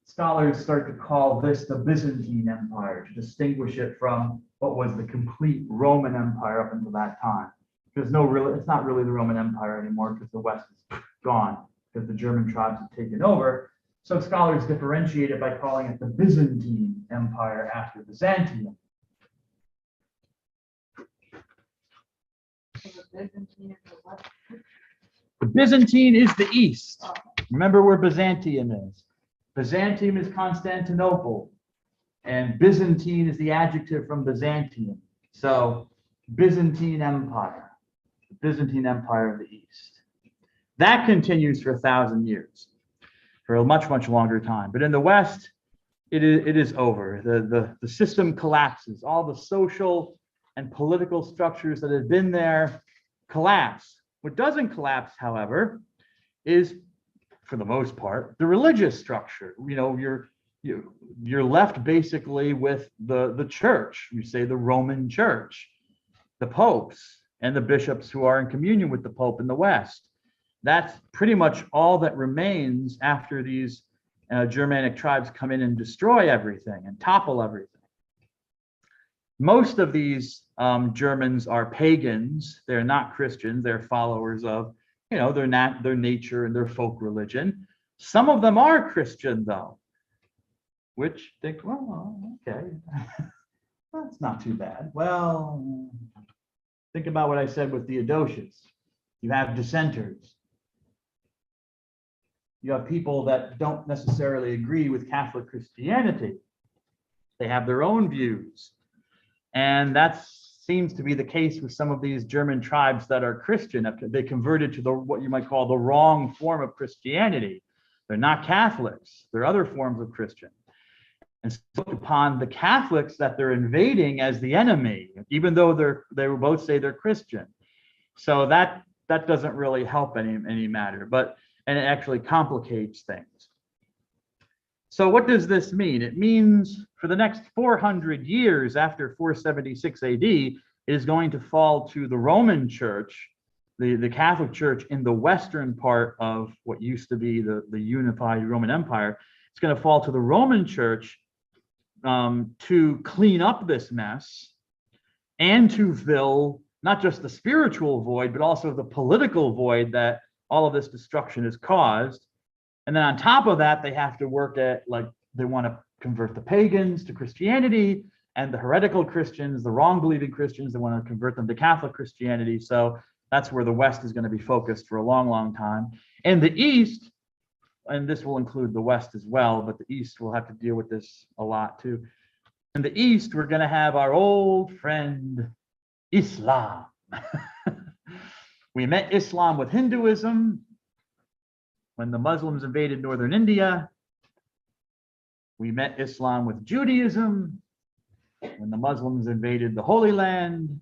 [SPEAKER 1] scholars start to call this the Byzantine Empire to distinguish it from what was the complete Roman Empire up until that time. It's not really the Roman Empire anymore because the West is gone, because the German tribes have taken over. So scholars differentiate it by calling it the Byzantine Empire after Byzantium. The Byzantine is the East. Remember where Byzantium is. Byzantium is Constantinople, and Byzantine is the adjective from Byzantium. So Byzantine Empire, the Byzantine Empire of the East. That continues for 1,000 years, for a much, much longer time. But in the West, it is over. The system collapses. All the social and political structures that had been there collapse. What doesn't collapse, however, is, for the most part, the religious structure. You know, you're left basically with the church. You say the Roman Church, the popes, and the bishops who are in communion with the Pope in the West. That's pretty much all that remains after these Germanic tribes come in and destroy everything and topple everything. Most of these Germans are pagans. They're not Christians. They're followers of, you know, their nature and their folk religion. Some of them are Christian, though, which think, well, okay, that's not too bad. Well, think about what I said with Theodosius. You have dissenters. You have people that don't necessarily agree with Catholic Christianity. They have their own views. And that seems to be the case with some of these German tribes that are Christian. They converted to what you might call the wrong form of Christianity. They're not Catholics. They're other forms of Christian. And so look upon the Catholics that they're invading as the enemy, even though they will both say they're Christian. So that doesn't really help any matter, and it actually complicates things. So what does this mean? It means for the next 400 years after 476 AD, it is going to fall to the Roman Church, the Catholic Church in the western part of what used to be the unified Roman Empire. It's going to fall to the Roman Church to clean up this mess and to fill not just the spiritual void, but also the political void that all of this destruction has caused. And then on top of that, they have to work at, like, they want to convert the pagans to Christianity, and the heretical Christians, the wrong-believing Christians, they want to convert them to Catholic Christianity. So that's where the West is going to be focused for a long, long time. And the East, and this will include the West as well, but the East will have to deal with this a lot too. In the East, we're going to have our old friend, Islam. We met Islam with Hinduism when the Muslims invaded northern India. We met Islam with Judaism when the Muslims invaded the Holy Land.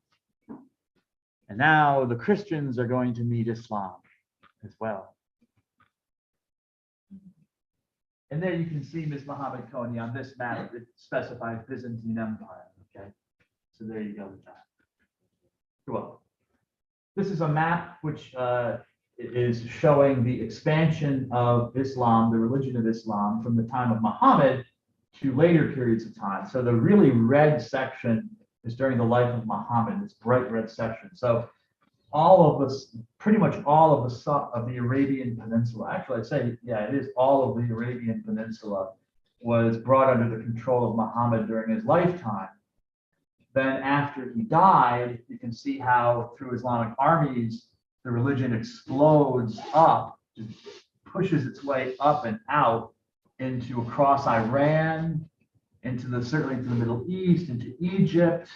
[SPEAKER 1] And now the Christians are going to meet Islam as well. And there you can see Ms. Muhammad Koni on this map. It specifies Byzantine Empire. Okay, so there you go with that. Well, this is a map which is showing the expansion of Islam, the religion of Islam, from the time of Muhammad to later periods of time. So the really red section is during the life of Muhammad, this bright red section. So all of this, pretty much all of the Arabian Peninsula, actually I'd say, yeah, it is all of the Arabian Peninsula, was brought under the control of Muhammad during his lifetime. Then after he died, you can see how through Islamic armies, the religion explodes up, pushes its way up and out into across Iran, certainly into the Middle East, into Egypt,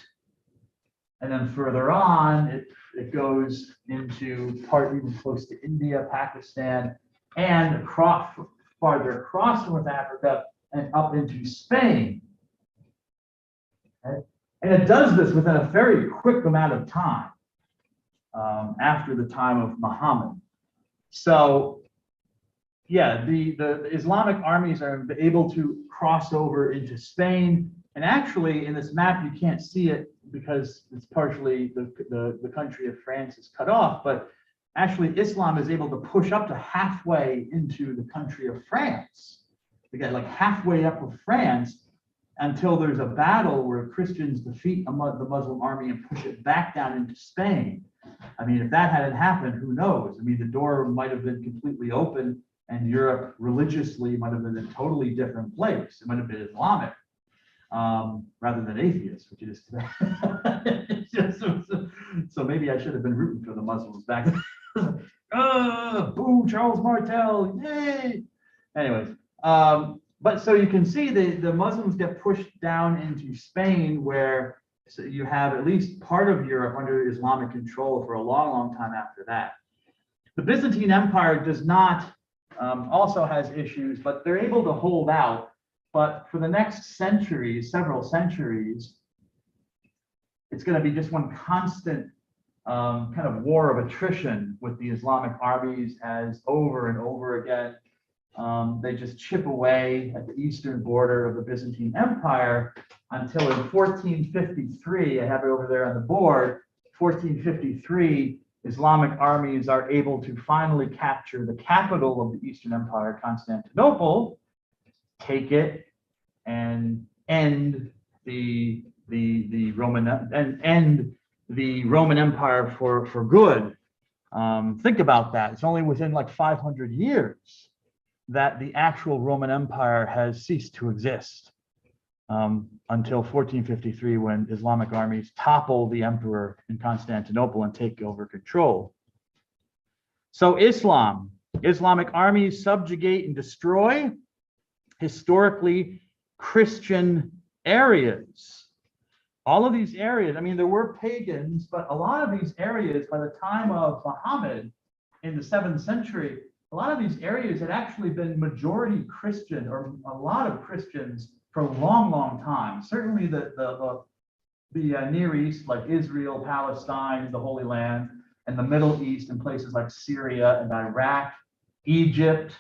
[SPEAKER 1] and then further on, it goes into part even close to India, Pakistan, and farther across North Africa and up into Spain. Okay? And it does this within a very quick amount of time after the time of Muhammad. So, yeah, the Islamic armies are able to cross over into Spain. And actually, in this map, you can't see it because it's partially the country of France is cut off. But actually, Islam is able to push up to halfway into the country of France. They get like halfway up of France, until there's a battle where Christians defeat the Muslim army and push it back down into Spain. I mean, if that hadn't happened, who knows? I mean, the door might have been completely open and Europe religiously might have been a totally different place. It might have been Islamic rather than atheist, which it is today. So maybe I should have been rooting for the Muslims back then. Boo Charles Martel, yay. Anyways, but so you can see the Muslims get pushed down into Spain, where so you have at least part of Europe under Islamic control for a long, long time after that. The Byzantine Empire does not, also has issues, but they're able to hold out. But for the next centuries, several centuries, it's going to be just one constant kind of war of attrition with the Islamic armies, as over and over again, they just chip away at the eastern border of the Byzantine Empire until in 1453, I have it over there on the board, 1453, Islamic armies are able to finally capture the capital of the Eastern Empire, Constantinople, take it, and end the Roman Empire for good. Think about that. It's only within like 500 years that the actual Roman Empire has ceased to exist, until 1453, when Islamic armies topple the emperor in Constantinople and take over control. So Islamic armies subjugate and destroy historically Christian areas. All of these areas, I mean, there were pagans, but a lot of these areas by the time of Muhammad in the 7th century, a lot of these areas had actually been majority Christian, or a lot of Christians for a long, long time. Certainly the Near East, like Israel, Palestine, the Holy Land, and the Middle East and places like Syria and Iraq, Egypt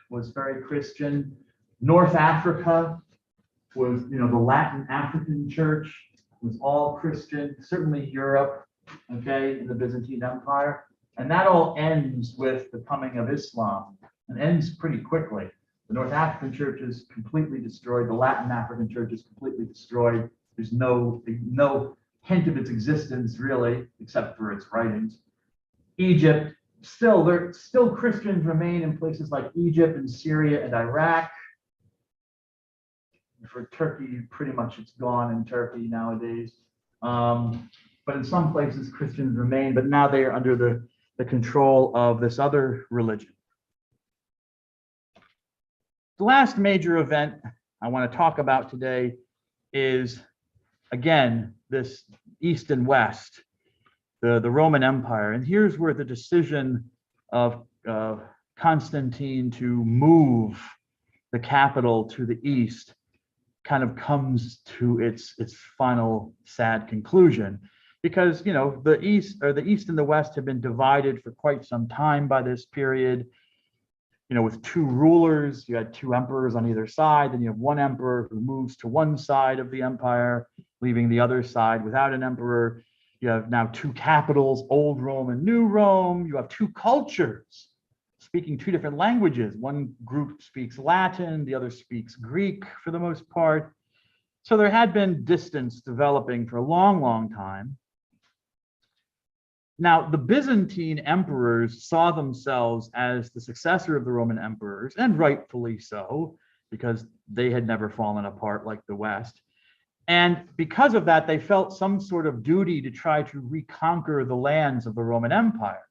[SPEAKER 1] was very Christian. North Africa was, the Latin African church was all Christian, certainly Europe, okay, in the Byzantine Empire. And that all ends with the coming of Islam, and ends pretty quickly. The North African church is completely destroyed. The Latin African church is completely destroyed. There's no hint of its existence, really, except for its writings. Egypt, still Christians remain in places like Egypt and Syria and Iraq. For Turkey, pretty much it's gone in Turkey nowadays. But in some places, Christians remain, but now they are under the control of this other religion. The last major event I want to talk about today is, again, this East and West, the Roman Empire. And here's where the decision of Constantine to move the capital to the east kind of comes to its final sad conclusion. Because the East and the West have been divided for quite some time by this period. With two rulers, you had two emperors on either side, then you have one emperor who moves to one side of the empire, leaving the other side without an emperor. You have now two capitals, Old Rome and New Rome. You have two cultures speaking two different languages. One group speaks Latin, the other speaks Greek for the most part. So there had been distance developing for a long, long time. Now, the Byzantine emperors saw themselves as the successor of the Roman emperors, and rightfully so, because they had never fallen apart like the West. And because of that, they felt some sort of duty to try to reconquer the lands of the Roman Empire.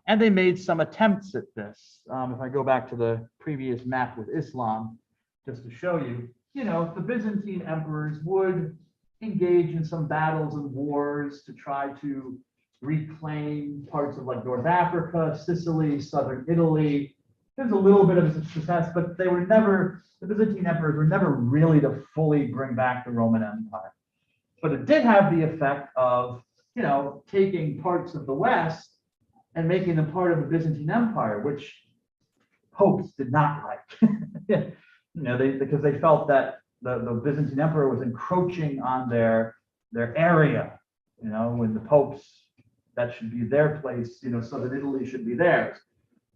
[SPEAKER 1] And they made some attempts at this. If I go back to the previous map with Islam, just to show you, the Byzantine emperors would engage in some battles and wars to try to reclaim parts of like North Africa, Sicily, southern Italy. There's a little bit of a success, but the Byzantine emperors were never really to fully bring back the Roman Empire. But it did have the effect of, taking parts of the West and making them part of the Byzantine Empire, which popes did not like. Because they felt that the Byzantine Emperor was encroaching on their area, when the popes, that should be their place, southern Italy should be theirs.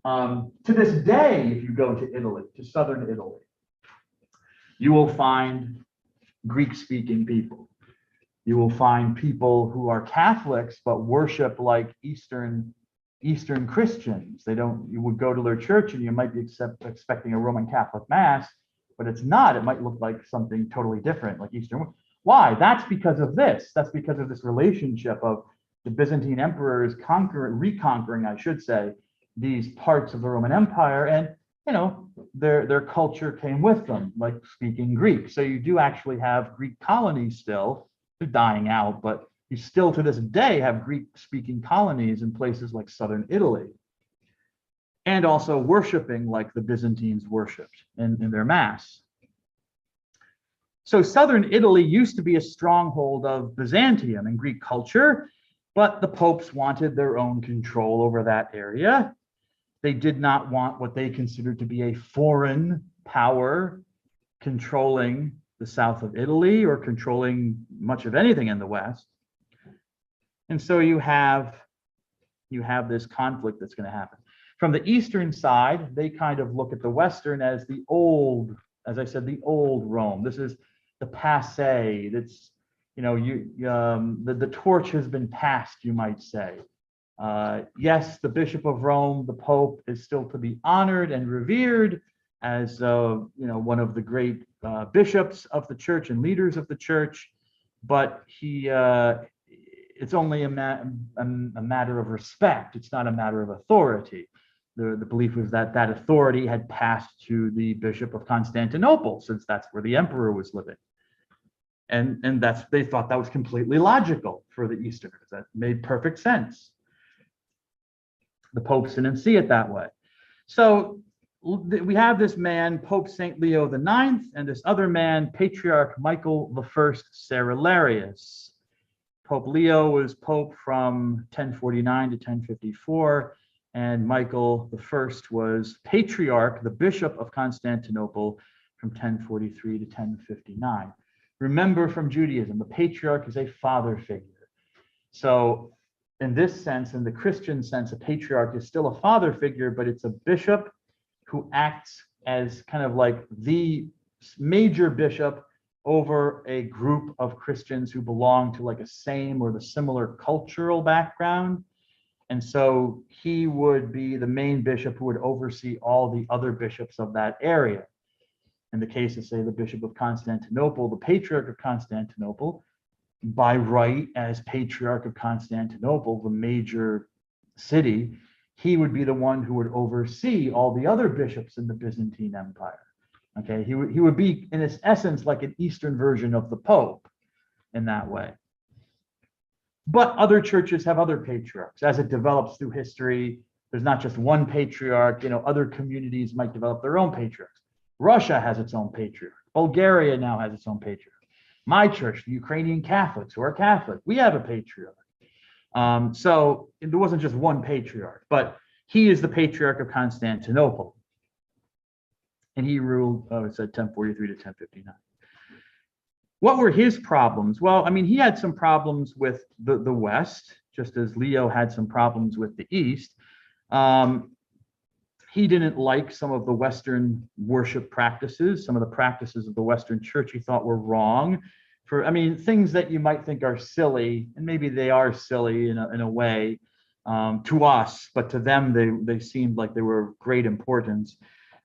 [SPEAKER 1] To this day, if you go to Italy, to southern Italy, you will find Greek-speaking people. You will find people who are Catholics but worship like Eastern Christians. You would go to their church and you might be expecting a Roman Catholic mass, but it's not. It might look like something totally different, like Eastern. Why? That's because of this. That's because of this relationship of the Byzantine emperors reconquering, I should say, these parts of the Roman Empire, and their culture came with them, like speaking Greek. So you do actually have Greek colonies still. They're dying out, but you still to this day have Greek-speaking colonies in places like southern Italy, and also worshiping like the Byzantines worshipped in their mass. So southern Italy used to be a stronghold of Byzantium and Greek culture, but the popes wanted their own control over that area. They did not want what they considered to be a foreign power controlling the south of Italy or controlling much of anything in the West. And so you have this conflict that's going to happen. From the eastern side, they kind of look at the Western as the old, as I said, the old Rome. This is the passe. That's, the torch has been passed, you might say. Yes, the Bishop of Rome, the Pope, is still to be honored and revered as one of the great bishops of the church and leaders of the church, but it's only a matter of respect. It's not a matter of authority. The belief was that authority had passed to the Bishop of Constantinople, since that's where the emperor was living. And they thought that was completely logical for the Easterners. That made perfect sense. The popes didn't see it that way. So we have this man, Pope St. Leo IX, and this other man, Patriarch Michael I Cerularius. Pope Leo was pope from 1049 to 1054, and Michael I was patriarch, the Bishop of Constantinople, from 1043 to 1059. Remember, from Judaism, the patriarch is a father figure. So in this sense, in the Christian sense, a patriarch is still a father figure, but it's a bishop who acts as kind of like the major bishop over a group of Christians who belong to like a same or the similar cultural background. And so he would be the main bishop who would oversee all the other bishops of that area. In the case of, say, the Bishop of Constantinople, the Patriarch of Constantinople, by right as Patriarch of Constantinople, the major city, he would be the one who would oversee all the other bishops in the Byzantine Empire. Okay, he would be, in its essence, like an Eastern version of the Pope in that way. But other churches have other patriarchs. As it develops through history, there's not just one patriarch. Other communities might develop their own patriarchs. Russia has its own patriarch. Bulgaria now has its own patriarch. My church, the Ukrainian Catholics, who are Catholic, we have a patriarch. So there wasn't just one patriarch, but he is the Patriarch of Constantinople. And he ruled, it said 1043 to 1059. What were his problems? Well, I mean, he had some problems with the West, just as Leo had some problems with the East. He didn't like some of the Western worship practices, some of the practices of the Western church he thought were wrong. Things that you might think are silly, and maybe they are silly in a way to us, but to them, they seemed like they were of great importance.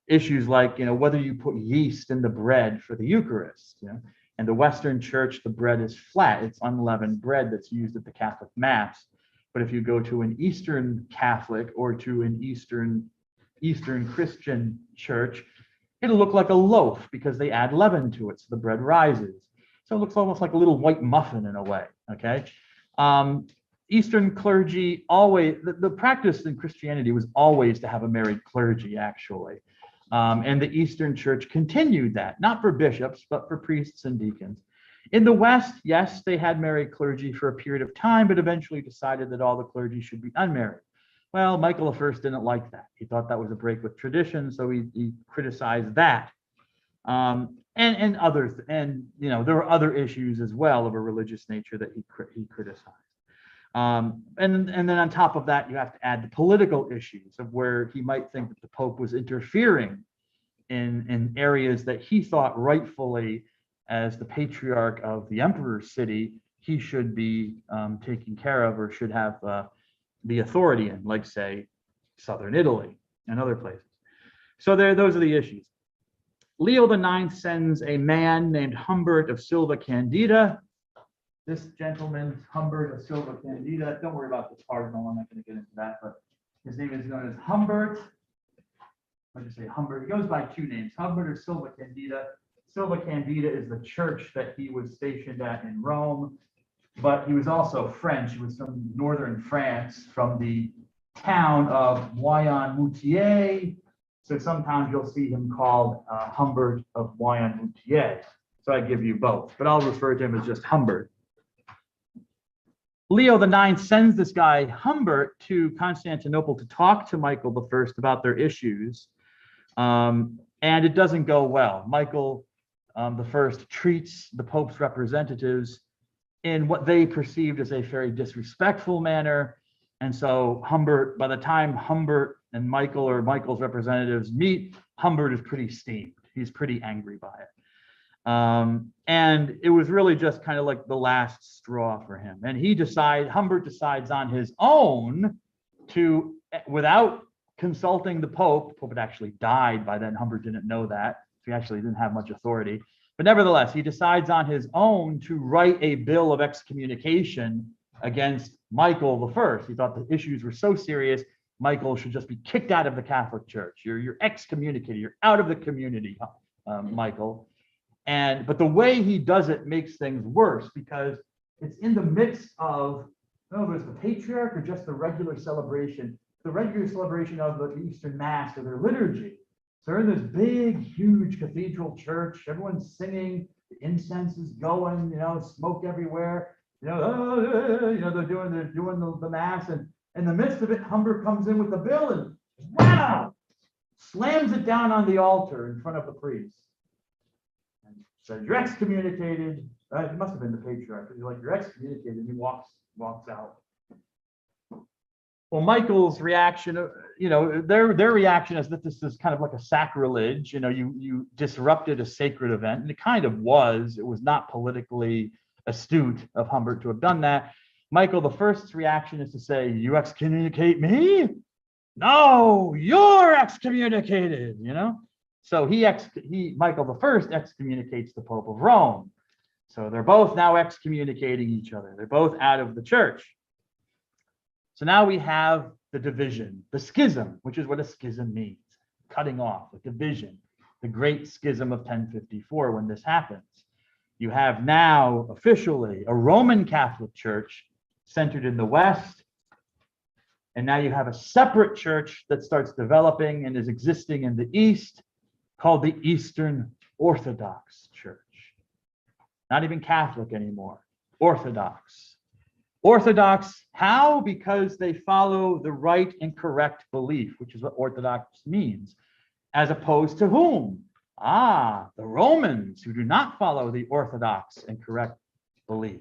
[SPEAKER 1] Issues like, whether you put yeast in the bread for the Eucharist. And the Western church, the bread is flat. It's unleavened bread that's used at the Catholic Mass. But if you go to an Eastern Catholic or to an Eastern Christian church, it'll look like a loaf because they add leaven to it, so the bread rises. So it looks almost like a little white muffin in a way, okay? Eastern clergy always, the practice in Christianity was always to have a married clergy, actually. And the Eastern Church continued that, not for bishops, but for priests and deacons. In the West, yes, they had married clergy for a period of time, but eventually decided that all the clergy should be unmarried. Well, Michael I didn't like that. He thought that was a break with tradition, so he criticized that. And others, and there were other issues as well of a religious nature that he criticized. And then on top of that, you have to add the political issues of where he might think that the Pope was interfering in areas that he thought rightfully, as the patriarch of the emperor's city, he should be taking care of or should have the authority in, like, say, southern Italy and other places. So those are the issues. Leo IX sends a man named Humbert of Silva Candida. This gentleman, Humbert of Silva Candida, don't worry about the cardinal, I'm not going to get into that, but His name is known as Humbert. I'll just say Humbert. He goes by two names, Humbert or Silva Candida. Silva Candida is the church that he was stationed at in Rome, but he was also French. He was from northern France, from the town of Moyen-Moutier. So sometimes you'll see him called Humbert of Moyen-Moutier. So I give you both, but I'll refer to him as just Humbert. Leo IX sends this guy Humbert to Constantinople to talk to Michael I about their issues, and it doesn't go well. Michael I treats the Pope's representatives in what they perceived as a very disrespectful manner, and so Humbert, by the time Humbert and Michael or Michael's representatives meet, Humbert is pretty steamed. He's pretty angry by it. And it was really just kind of like the last straw for him. And Humbert decides on his own to, without consulting the Pope had actually died by then. Humbert didn't know that. So he actually didn't have much authority. But nevertheless, he decides on his own to write a bill of excommunication against Michael I. He thought the issues were so serious, Michael should just be kicked out of the Catholic Church. You're excommunicated. You're out of the community, Michael. But the way he does it makes things worse, because it's in the midst of, there's the patriarch or just the regular celebration of the Eastern Mass or their liturgy. So they're in this big, huge cathedral church. Everyone's singing, the incense is going, smoke everywhere. They're doing the Mass, and in the midst of it, Humbert comes in with the bill and wow, slams it down on the altar in front of the priest. Says, you're excommunicated. It must have been the patriarch. He's like, you're excommunicated. And he walks out. Well, Michael's reaction, their reaction is that this is kind of like a sacrilege. You disrupted a sacred event, and it kind of was. It was not politically astute of Humbert to have done that. Michael I's reaction is to say, you excommunicate me? No, you're excommunicated, So Michael I excommunicates the Pope of Rome. So they're both now excommunicating each other. They're both out of the church. So now we have the division, the schism, which is what a schism means, cutting off, a division, the great schism of 1054 when this happens. You have now officially a Roman Catholic Church centered in the West, and now you have a separate church that starts developing and is existing in the East, called the Eastern Orthodox Church. Not even Catholic anymore, Orthodox. Orthodox, how? Because they follow the right and correct belief, which is what Orthodox means, as opposed to whom? The Romans, who do not follow the Orthodox and correct belief.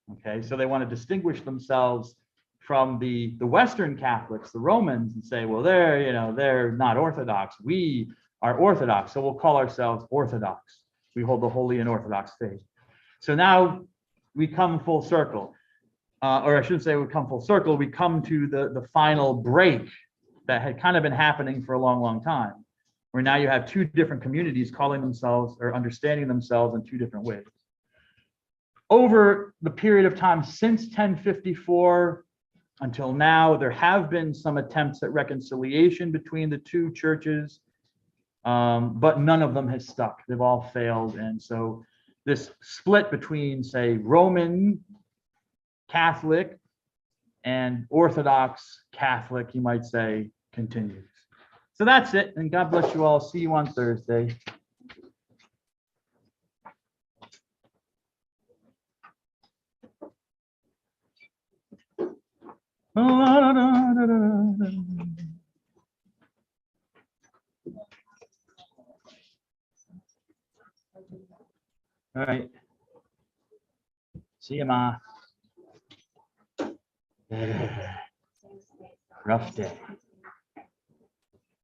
[SPEAKER 1] Okay, so they want to distinguish themselves from the Western Catholics, the Romans, and say, well, they're not Orthodox. We are Orthodox, so we'll call ourselves Orthodox. We hold the Holy and Orthodox faith. So now we come full circle, or I shouldn't say we come full circle. We come to the final break that had kind of been happening for a long, long time, where now you have two different communities calling themselves or understanding themselves in two different ways. Over the period of time since 1054 until now, there have been some attempts at reconciliation between the two churches, but none of them has stuck. They've all failed. And so this split between, say, Roman Catholic and Orthodox Catholic, you might say, continues. So that's it. And God bless you all. See you on Thursday. All right. See you, Ma. Rough day.